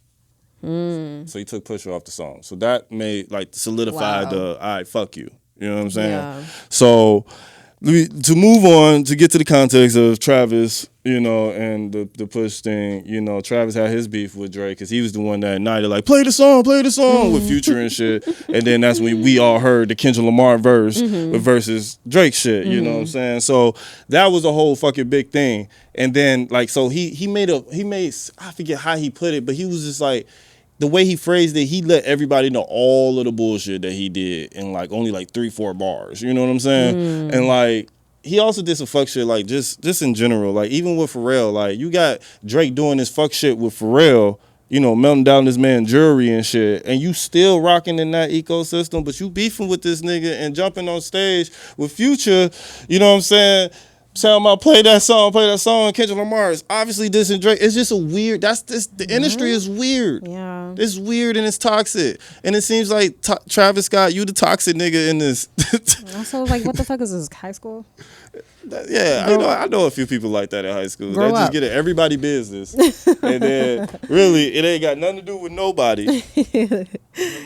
So he took Pusha off the song. So that made, like, solidified Wow. all right, fuck you. You know what I'm saying? Yeah. So to move on, to get to the context of Travis, and the Push thing, Travis had his beef with Drake because he was the one that ignited, like, play the song with Future and shit. And then that's when we all heard the Kendrick Lamar verse versus Drake shit, you know what I'm saying? So that was a whole fucking big thing. And then, like, so he made, I forget how he put it, but he was just like, the way he phrased it, he let everybody know all of the bullshit that he did in like only like 3-4 bars. You know what I'm saying? And like he also did some fuck shit like just in general. Like even with Pharrell, like you got Drake doing this fuck shit with Pharrell, melting down this man's jewelry and shit, and you still rocking in that ecosystem, but you beefing with this nigga and jumping on stage with Future, you know what I'm saying? Sound about play that song, Kendrick Lamar is obviously dissing Drake. It's just a weird, the industry is weird. Yeah. It's weird and it's toxic. And it seems like Travis Scott, you the toxic nigga in this. Also, like, what the fuck is this, high school? Yeah, I know a few people like that in high school. Grow They just up. get in everybody business. And then really it ain't got nothing to do with nobody. The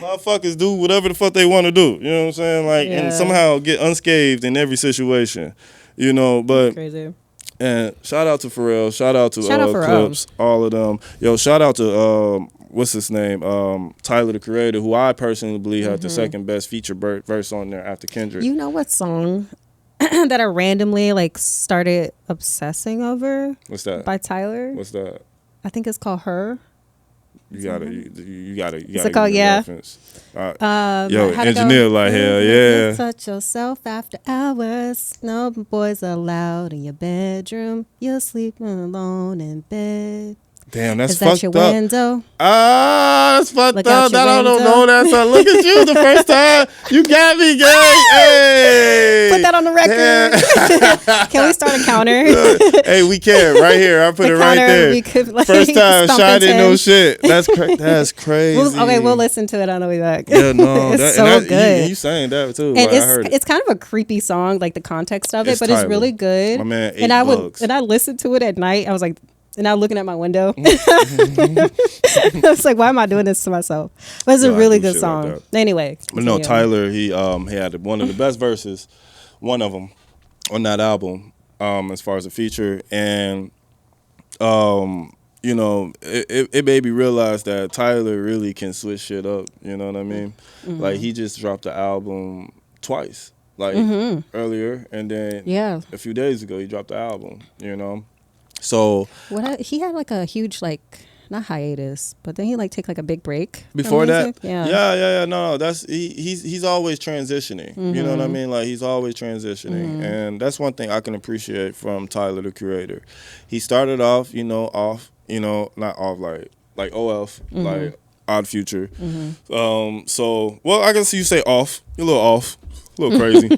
motherfuckers do whatever the fuck they want to do. You know what I'm saying? Like and Yeah. somehow get unscathed in every situation. But Crazy. and shout out to Pharrell, shout out to Pharrell. Clips, all of them. Yo, shout out to what's his name? Tyler the Creator, who I personally believe had the second best feature verse on there after Kendrick. You know what song that I randomly like started obsessing over What's that? by Tyler? What's that? I think it's called Her. You gotta it give called me the Yeah? reference. Yo, How'd it go? engineer like hell, You yeah. touch yourself after hours. No boys allowed in your bedroom. You're sleeping alone in bed. Damn, that's Is that fucked your up. window? That's fucked Look up. out your I don't window. know that song. Look at you the first time. You got me, gang. Hey. Put that on the record. Can we start a counter? Hey, we can. Right here. I put The it right counter, there. we could, like, First time, stomp Shy into didn't know him. shit. That's crazy. We'll listen to it on the way back. Yeah, no. It's so good. You sang that too. And Like, I heard it. it's kind of a creepy song, like the context of it, It's but it's Tyler. really good. My man ate and I bugs. I listened to it at night. I was like, and I was looking at my window. I was like, why am I doing this to myself? But it's Yo, a I really do good shit like song. that. Anyway, But no, continue. Tyler, he had one of the best verses, one of them, on that album, as far as a feature, and it made me realize that Tyler really can switch shit up. You know what I mean? Like he just dropped the album twice, like earlier, and then Yeah. a few days ago he dropped the album. So He had like a huge not hiatus, but then he take like a big break from before that, music. no, that's he's always transitioning. You know what I mean? Like he's always transitioning, and that's one thing I can appreciate from Tyler the Creator. He started off, not off like OF, like Odd Future. So I guess you say off, you're a little off. A little crazy,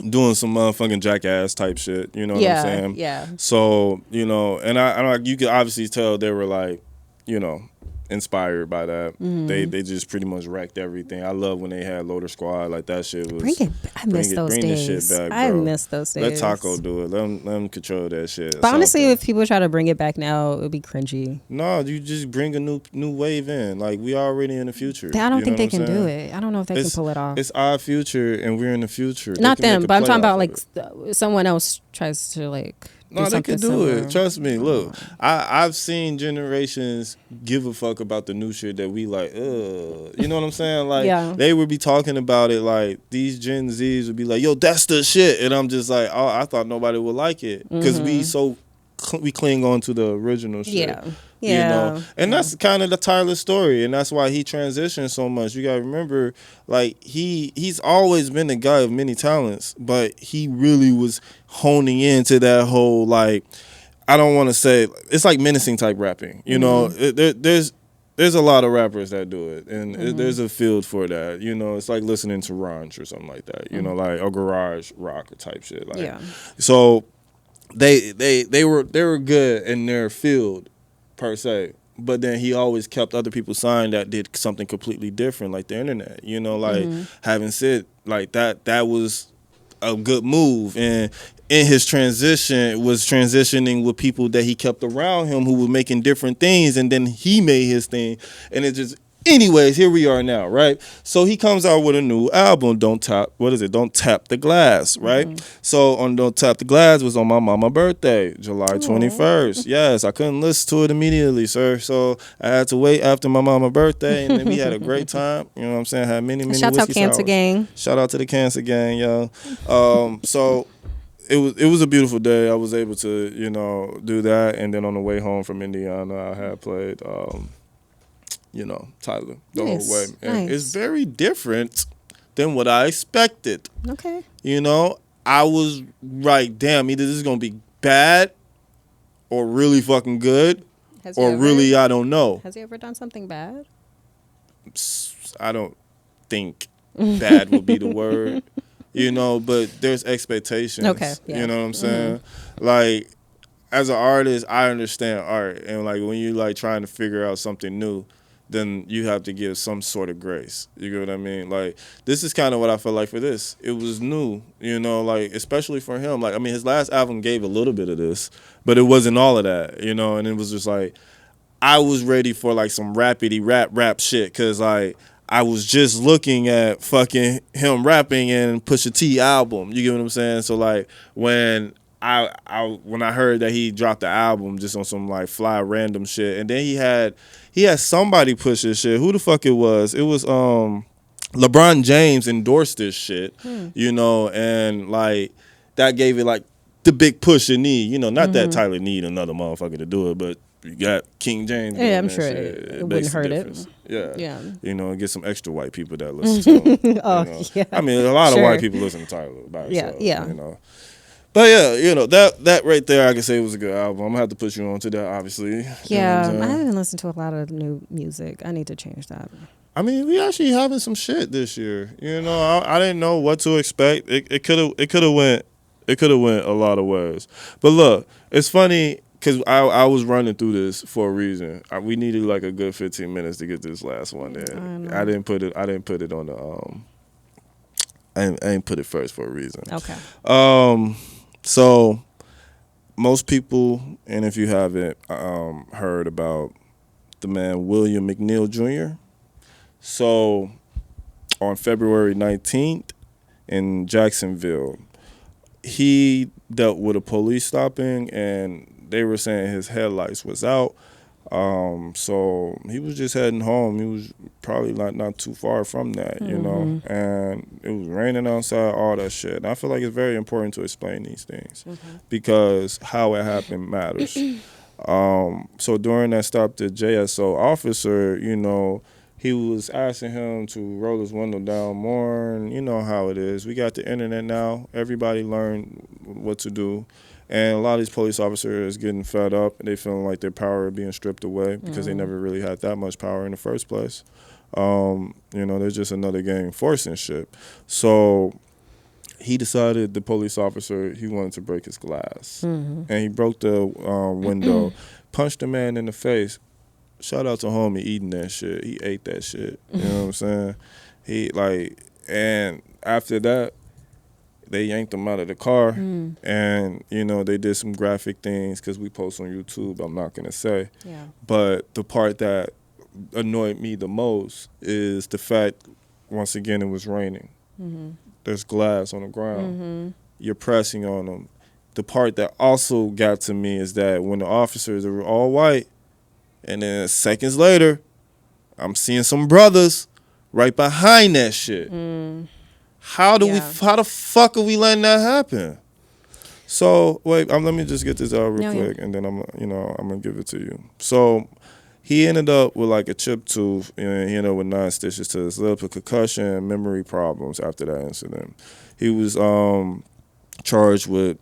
doing some motherfucking jackass type shit. You know what I'm saying? Yeah. So and I you could obviously tell they were like, inspired by that. They just pretty much wrecked everything. I love when they had Loader Squad, like that shit was. Bring it. I miss those bring days. the shit back, I bro. miss those days. Let Taco do it. Let him control that shit. But honestly, Something. if people try to bring it back now, it would be cringy. No, you just bring a new wave in. Like we already in the future. I don't You think know they what I'm can do saying? it. I don't know if they can pull it off. It's our future, and we're in the future. They Not can make them, a but I'm play talking off about of it. someone else tries to No, they could do it. Trust me. Look, I've seen generations give a fuck about the new shit that we like. You know what I'm saying? Like they would be talking about it. Like these Gen Zs would be like, "Yo, that's the shit," and I'm just like, "Oh, I thought nobody would like it because we cling on to the original shit." Yeah. You know, and that's kind of the Tyler story, and that's why he transitioned so much. You gotta remember, like he's always been a guy of many talents, but he really was honing into that whole, like, I don't want to say it's like menacing type rapping. You know, there's a lot of rappers that do it, and there's a field for that. You know, it's like listening to Ranch or something like that. You know, like a garage rock type shit. Like, so they were good in their field, per se, but then he always kept other people signed that did something completely different, like the internet. You know, like having said like that was a good move, and in his transition was transitioning with people that he kept around him who were making different things, and then he made his thing, and it just. Anyways, here we are now, right? So he comes out with a new album, Don't Tap the Glass, right? So on Don't Tap the Glass was on my mama's birthday, July 21st. Yes, I couldn't listen to it immediately, sir. So I had to wait after my mama's birthday, and then we had a great time. You know what I'm saying? Had many Shout out Cancer Gang. Shout out to the Cancer Gang, yo. So it was a beautiful day. I was able to, you know, do that, and then on the way home from Indiana, I had played you know, Tyler the whole way. And it's very different than what I expected. Okay. You know, I was like, damn, either this is going to be bad or really fucking good or really, I don't know. Has he ever done something bad? I don't think bad would be the word, you know, but there's expectations. Okay. Yeah. You know what I'm saying? Like, as an artist, I understand art. And like when you like trying to figure out something new, then you have to give some sort of grace. You get what I mean? Like, this is kind of what I felt like for this. It was new, you know, like, especially for him. Like, I mean, his last album gave a little bit of this, but it wasn't all of that, you know? And it was just like, I was ready for, like, some rapidy rap shit, because, like, I was just looking at fucking him rapping and Pusha T album. You get what I'm saying? So, like, when I heard that he dropped the album just on some, like, fly random shit, and then he had somebody push this shit. Who the fuck it was? It was LeBron James endorsed this shit, you know, and like that gave it like the big push it need. You know, not that Tyler need another motherfucker to do it, but you got King James. Yeah, I'm sure it wouldn't hurt it. Yeah. You know, get some extra white people that listen to him. Oh, you know? yeah. I mean, a lot of white people listen to Tyler by himself. Yeah. You know. But yeah, you know, that right there, I can say was a good album. I'm gonna have to put you on to that, obviously. Yeah, I haven't listened to a lot of new music. I need to change that. I mean, we actually having some shit this year. You know, I didn't know what to expect. It could have went a lot of ways. But look, it's funny because I was running through this for a reason. We needed like a good 15 minutes to get this last one in. I didn't put it on the I ain't put it first for a reason. Okay. So most people, and if you haven't heard about the man William McNeil Jr., so on February 19th in Jacksonville, he dealt with a police stopping, and they were saying his headlights was out. So he was just heading home. He was probably not too far from that, you know, and it was raining outside, all that shit. And I feel like it's very important to explain these things because how it happened matters. So during that stop, the JSO officer, you know, he was asking him to roll his window down more, and you know how it is. We got the internet now. Everybody learned what to do. And a lot of these police officers getting fed up. They feeling like their power is being stripped away because they never really had that much power in the first place. You know, there's just another gang forcing shit. So he decided, the police officer, he wanted to break his glass. And he broke the window, punched the man in the face. Shout out to homie eating that shit. He ate that shit. You know what I'm saying? And after that, they yanked him out of the car, and, you know, they did some graphic things because we post on YouTube, I'm not going to say. Yeah. But the part that annoyed me the most is the fact, once again, it was raining. There's glass on the ground. You're pressing on them. the part that also got to me is that when the officers are all white, and then seconds later, I'm seeing some brothers right behind that shit. How the fuck are we letting that happen? So wait, let me just get this out real quick, and then I'm gonna give it to you. So he ended up with like a chipped tooth, and he ended up with 9 stitches to his lip, a concussion, and memory problems after that incident. He was charged with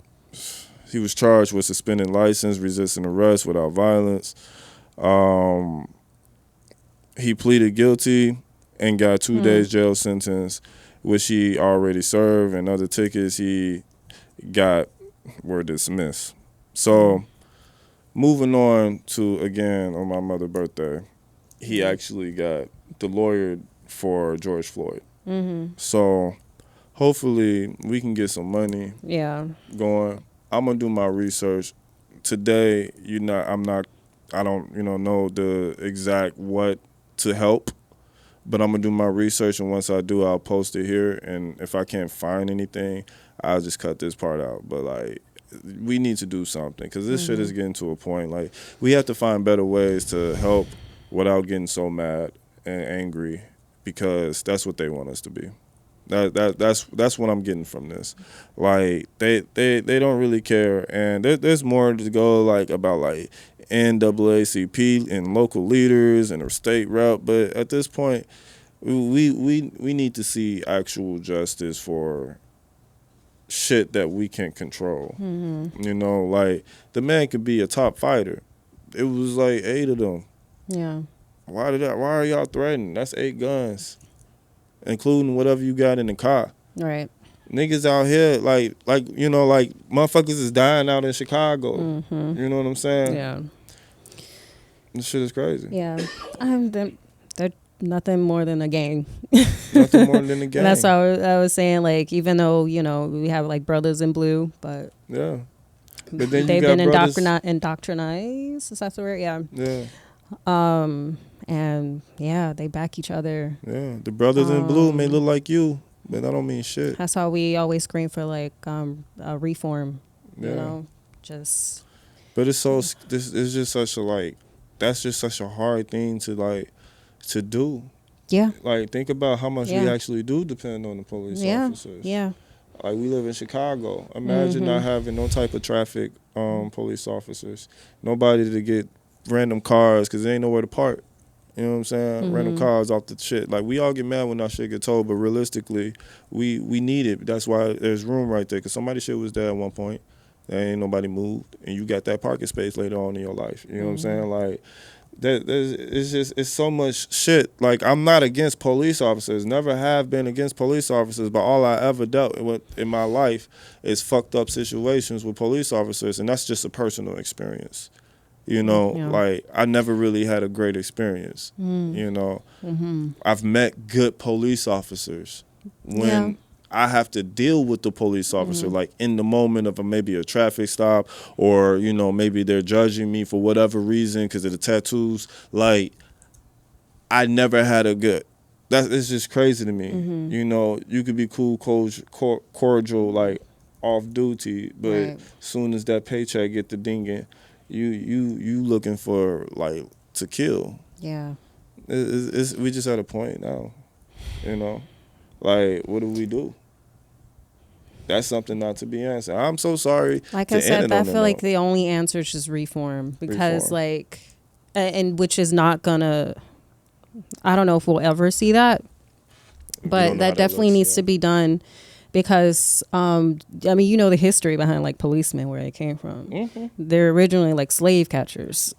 suspending license, resisting arrest without violence. He pleaded guilty and got 2 days jail sentence, which he already served, and other tickets he got were dismissed. So moving on to, again, on my mother's birthday, he actually got the lawyer for George Floyd. So hopefully we can get some money going. I'm gonna do my research today. I don't know the exact what to help, but I'm gonna do my research, and once I do, I'll post it here. And if I can't find anything, I'll just cut this part out. But like, we need to do something, because this shit is getting to a point. Like, we have to find better ways to help without getting so mad and angry, because that's what they want us to be. That's what I'm getting from this. Like, they don't really care, and there's more to go, like, about like NAACP and local leaders and our state rep. But at this point, we need to see actual justice for shit that we can control. Like, the man could be a top fighter. It was like 8 of them. Yeah. Why are y'all threatening? That's 8 guns, including whatever you got in the car. Right. Niggas out here, like motherfuckers is dying out in Chicago. You know what I'm saying? Yeah. This shit is crazy. Yeah. They're nothing more than a gang. Nothing more than a gang. And that's how I was saying, like, even though, we have like Brothers in Blue, but yeah. But then they've you got been indoctrinized. Is that the word? Yeah. Yeah. And yeah, they back each other. Yeah. The Brothers in Blue may look like you, but that don't mean shit. That's how we always scream for like reform. Yeah. Just. But it's just such a, like, that's just such a hard thing to do. Yeah. Like, think about how much we actually do depend on the police officers. Yeah. Like, we live in Chicago. Imagine not having no type of traffic police officers. Nobody to get random cars, because there ain't nowhere to park. You know what I'm saying? Random cars off the shit. Like, we all get mad when our shit get towed, but realistically, we need it. That's why there's room right there, because somebody's shit was there at one point. There ain't nobody moved, and you got that parking space later on in your life. You know what I'm saying? Like, it's so much shit. Like, I'm not against police officers, never have been against police officers, but all I ever dealt with in my life is fucked up situations with police officers, and that's just a personal experience. Like, I never really had a great experience. I've met good police officers when I have to deal with the police officer, like, in the moment of maybe a traffic stop, or, maybe they're judging me for whatever reason because of the tattoos. Like, I never had a good. It's just crazy to me. You could be cool, cordial, like, off duty, but soon as that paycheck get the dinging, you looking for, like, to kill. Yeah. We just at a point now, Like, what do we do? That's something not to be answered. I'm so sorry. Like I said, I feel like the only answer is just reform, because like, and which is not gonna, I don't know if we'll ever see that, but that definitely needs to be done, because the history behind like policemen, where they came from. They're originally like slave catchers.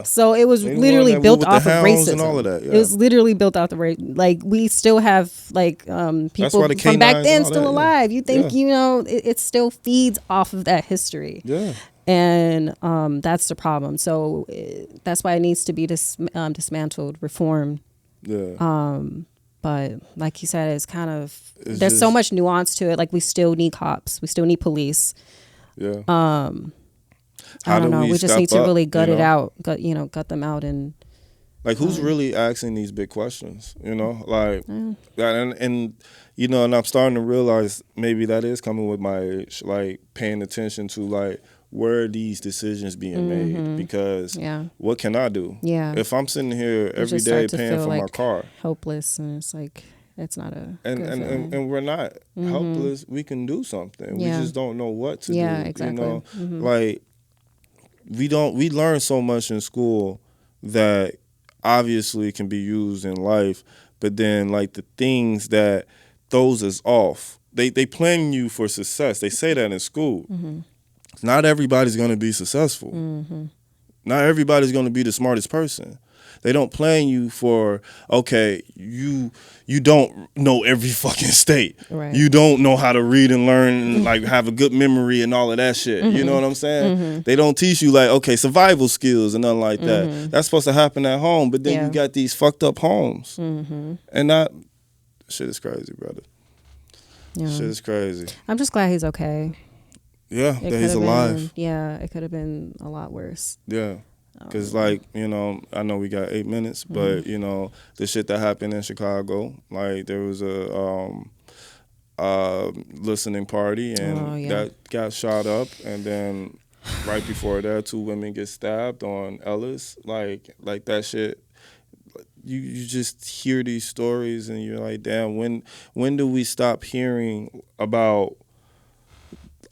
So it was literally built off of racism. And all of that, It was literally built off the race. Like, we still have like people from back then still alive. You think it still feeds off of that history. Yeah. And that's the problem. So that's why it needs to be dismantled, reformed. Yeah. But like you said, it's kind of there's so much nuance to it. Like, we still need cops. We still need police. Yeah. I don't know. We just need to really gut it out, gut them out, and Like, who's really asking these big questions? You know, like, and you know, and I'm starting to realize maybe that is coming with my age, like paying attention to like where are these decisions being made, because what can I do? Yeah. If I'm sitting here every day paying for my car, hopeless, and it's like it's not a and we're not helpless. We can do something. We just don't know what to do. Yeah, exactly. You know, like we learn so much in school that obviously can be used in life, but then like the things that throws us off, they plan you for success. They say that in school. Not everybody's going to be successful. Not everybody's going to be the smartest person. They don't plan you for, okay, you don't know every fucking state. Right. You don't know how to read and learn and like have a good memory and all of that shit. You know what I'm saying? They don't teach you like, okay, survival skills and nothing like that. That's supposed to happen at home, but then you got these fucked up homes. And that shit is crazy, brother. Yeah. Shit is crazy. I'm just glad he's okay. Yeah, that he's alive. It could have been a lot worse. Yeah. Because, like, you know, I know we got 8 minutes, but, you know, the shit that happened in Chicago, like, there was a listening party, and that got shot up, and then right before that, 2 women get stabbed on Ellis. Like that shit, you just hear these stories, and you're like, damn, when do we stop hearing about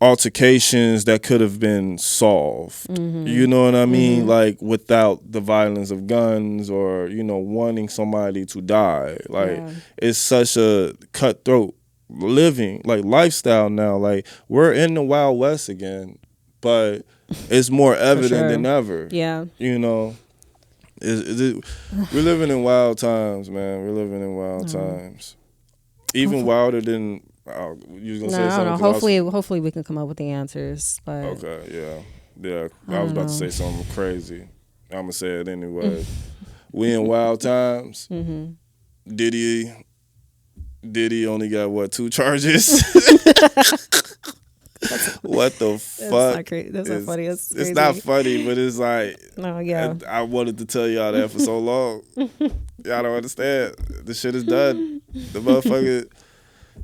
altercations that could have been solved? You know what I mean? Like, without the violence of guns or, you know, wanting somebody to die. Like, it's such a cutthroat living, like, lifestyle now. Like, we're in the Wild West again, but it's more evident than ever. Yeah. You know? We're living in wild times, man. We're living in wild times. Even wilder than... you was gonna say something? No. Hopefully we can come up with the answers. But okay, yeah. I was about to say something crazy. I'm gonna say it anyway. We in wild times. Diddy only got 2 charges? What the fuck? That's not funny. It's crazy. It's not funny, but it's like, no, yeah. I wanted to tell y'all that for so long. Y'all don't understand. The shit is done. The motherfucker.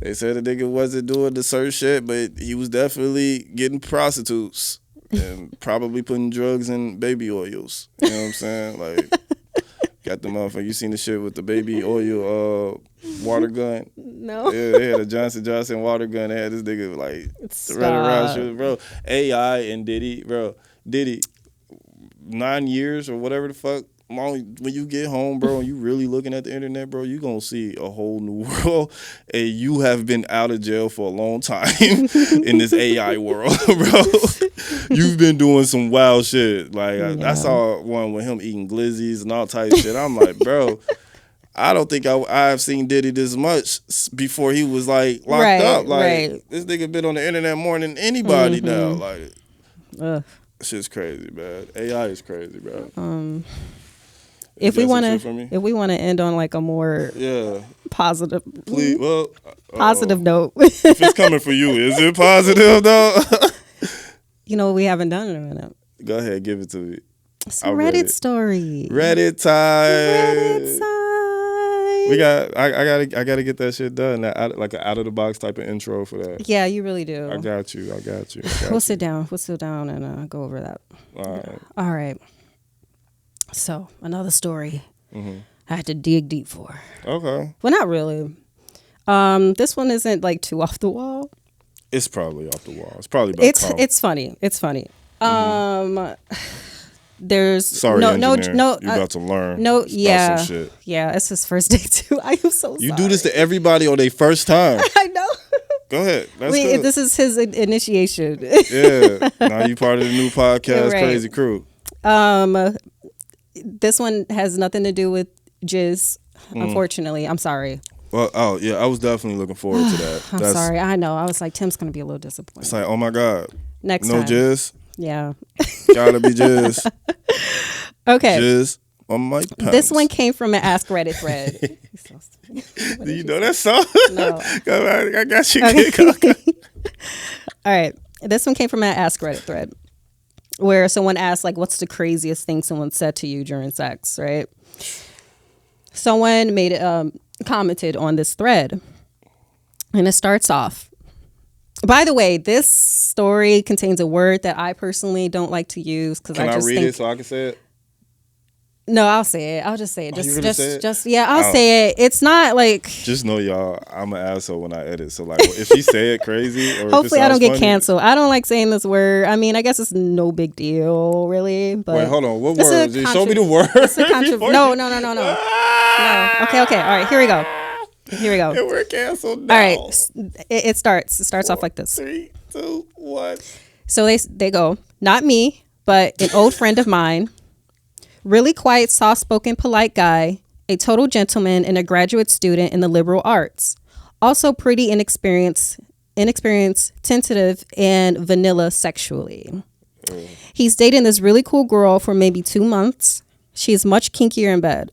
They said the nigga wasn't doing the search shit, but he was definitely getting prostitutes and probably putting drugs in baby oils. You know what I'm saying? Like, got the motherfucker. You seen the shit with the baby oil water gun? No. Yeah, they had a Johnson & Johnson water gun. They had this nigga like running around shit, bro. AI and Diddy, bro. Diddy, 9 years or whatever the fuck. When you get home, bro, and you really looking at the internet, bro, you gonna see a whole new world, and you have been out of jail for a long time in this AI world, bro. You've been doing some wild shit. Like, I saw one with him eating glizzies and all types of shit. I'm like, bro, I don't think I've seen Diddy this much before he was like locked up. Like, this nigga been on the internet more than anybody now. Like, shit's crazy, man. AI is crazy, bro. If we want to end on like a more positive, positive note. If it's coming for you, is it positive though? You know, we haven't done it in a minute. Go ahead, give it to me. It's a Reddit story. Reddit time. Reddit time. We got. I gotta get that shit done. Like an out of the box type of intro for that. Yeah, you really do. I got you. We'll sit down. And go over that. All right. So, another story I had to dig deep for. Okay. Well, not really. This one isn't like too off the wall. It's probably off the wall. It's probably about It's funny. It's funny. There's sorry, no you're about to learn. About some shit. Yeah, it's his first day too. I am so sorry. You do this to everybody on their first time. I know. Go ahead. Good. This is his initiation. Yeah. Now you part of the new podcast, right. Crazy Crew. This one has nothing to do with jizz, unfortunately. I'm sorry. Well, I was definitely looking forward to that. I'm sorry. I know. I was like, Tim's going to be a little disappointed. It's like, oh my God. Next time. No jizz? Yeah. Gotta be jizz. Okay. Jizz on my pants. This one came from an Ask Reddit thread. Do you know that song? No. I got you. Okay. All right. This one came from an Ask Reddit thread. where someone asked, like, what's the craziest thing someone said to you during sex, right? Someone commented on this thread, and it starts off. By the way, this story contains a word that I personally don't like to use because Can I read it so I can say it? No, I'll say it. I'll just say it. I'll Oh. say it. It's not like. Just know, y'all, I'm an asshole when I edit. So, like, if she say it crazy, or Hopefully, if it I don't get funny, canceled. I don't like saying this word. I mean, I guess it's no big deal, really. But wait, hold on. What it's word? a Show me the word. It's a no. Ah! No. Okay. All right. Here we go. And we're canceled now. All right. It starts. It starts off like this. 3, 2, 1. So they go. Not me, but an old friend of mine. Really quiet, soft-spoken, polite guy, a total gentleman, and a graduate student in the liberal arts. Also pretty inexperienced, tentative, and vanilla sexually. He's dating this really cool girl for maybe 2 months. She is much kinkier in bed.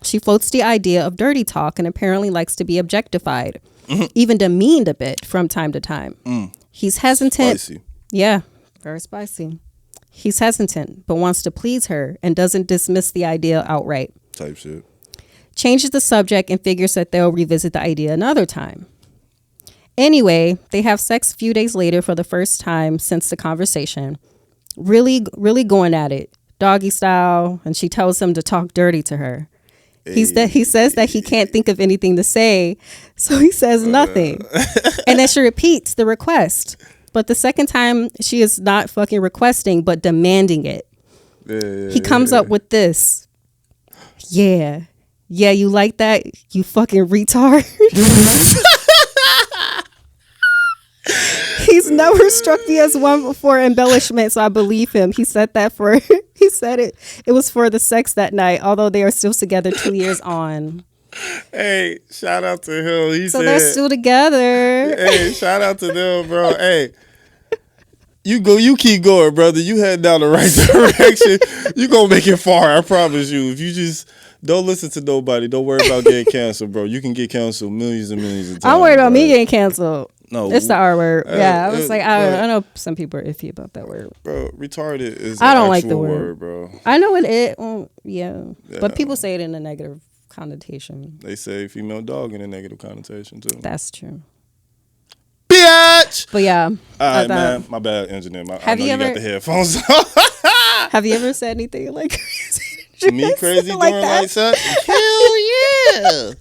She floats the idea of dirty talk and apparently likes to be objectified, even demeaned a bit from time to time. He's hesitant. Spicy. Yeah, very spicy. He's hesitant, but wants to please her and doesn't dismiss the idea outright. Type shit. Changes the subject and figures that they'll revisit the idea another time. Anyway, they have sex a few days later for the first time since the conversation. Really, really going at it, doggy style, and she tells him to talk dirty to her. He says that he can't think of anything to say, so he says nothing. And then she repeats the request. But the second time, she is not fucking requesting, but demanding it. He comes up with this. Yeah, you like that? You fucking retard. He's never struck me as one for embellishment, so I believe him. He said it was for the sex that night, although they are still together 2 years on. Hey, shout out to him. So they're still together. Hey, shout out to them, bro. Hey, you keep going, brother. You head down the right direction. You gonna make it far, I promise you. If you just don't listen to nobody, don't worry about getting canceled, bro. You can get canceled millions and millions of times. I'm worried about me getting canceled. No, it's the R word. Yeah, I was like, I know some people are iffy about that word. Bro, retarded is I don't an like the actual word, bro. I know it. Well, yeah, but people say it in a negative connotation. They say female dog in a negative connotation too. That's true. Bitch. But yeah. All right, man. My bad, engineer. I know you got the headphones on. Have you ever said anything like crazy? Me crazy doing like that? Hell yeah.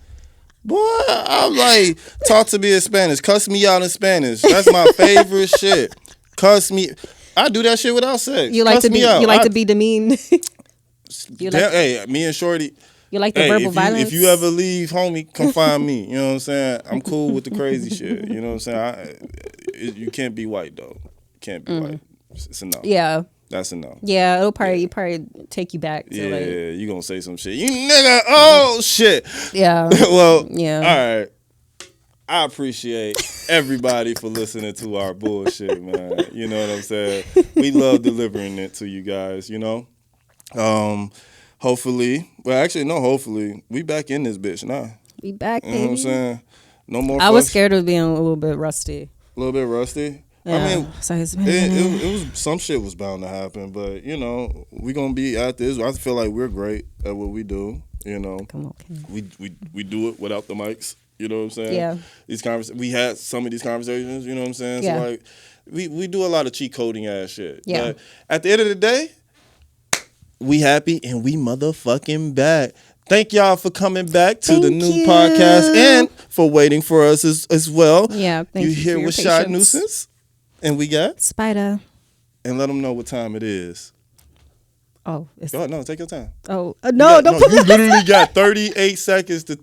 Boy, I'm like, talk to me in Spanish. Cuss me out in Spanish. That's my favorite shit. Cuss me. I do that shit without sex. You like to be. You like to be demeaned. Hey, me and Shorty. You like the verbal violence? If you ever leave, homie, come find me. You know what I'm saying? I'm cool with the crazy shit. You know what I'm saying? You can't be white though. You can't be white. It's a no. Yeah. That's a no. Yeah, it'll probably take you back to you gonna say some shit. You nigga, oh shit. Yeah. Well, yeah. All right. I appreciate everybody for listening to our bullshit, man. You know what I'm saying? We love delivering it to you guys, you know? Hopefully, we back in this bitch now. We back, baby. You know what I'm saying? No more I was scared of being a little bit rusty. A little bit rusty? Yeah. I mean, it was some shit was bound to happen, but you know, we gonna be at this. I feel like we're great at what we do. You know, come on, we do it without the mics. You know what I'm saying? Yeah. We had some of these conversations. You know what I'm saying? Yeah. So like, we do a lot of cheat coding ass shit. Yeah. But at the end of the day, we happy and we motherfucking back. Thank y'all for coming back to the new podcast and for waiting for us as well. Yeah, thank you. You here with Shot Nuisance, and we got Spider. And let them know what time it is. Oh, no, take your time. Oh, no, don't put you literally got 38 seconds to,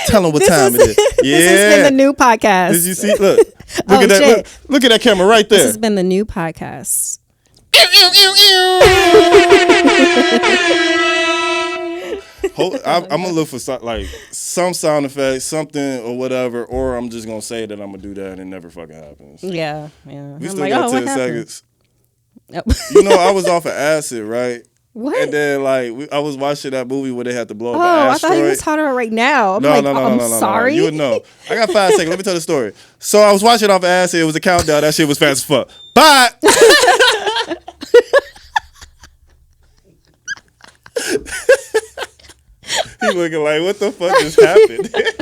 tell them what time it is. Yeah. This has been the new podcast. Did you see? Look at that. Look at that camera right there. This has been the new podcast. I'm gonna look for some sound effect, something or whatever, or I'm just gonna say that I'm gonna do that and it never fucking happens. Yeah. We still got 10 seconds. Yep. I was off of acid, right? What? And then I was watching that movie where they had to blow up an asteroid. asteroid. I thought you was talking about right now. No, sorry. You would know. I got 5 seconds. Let me tell the story. So I was watching off of acid. It was a countdown. That shit was fast as fuck. Bye. He looking like, what the fuck just happened?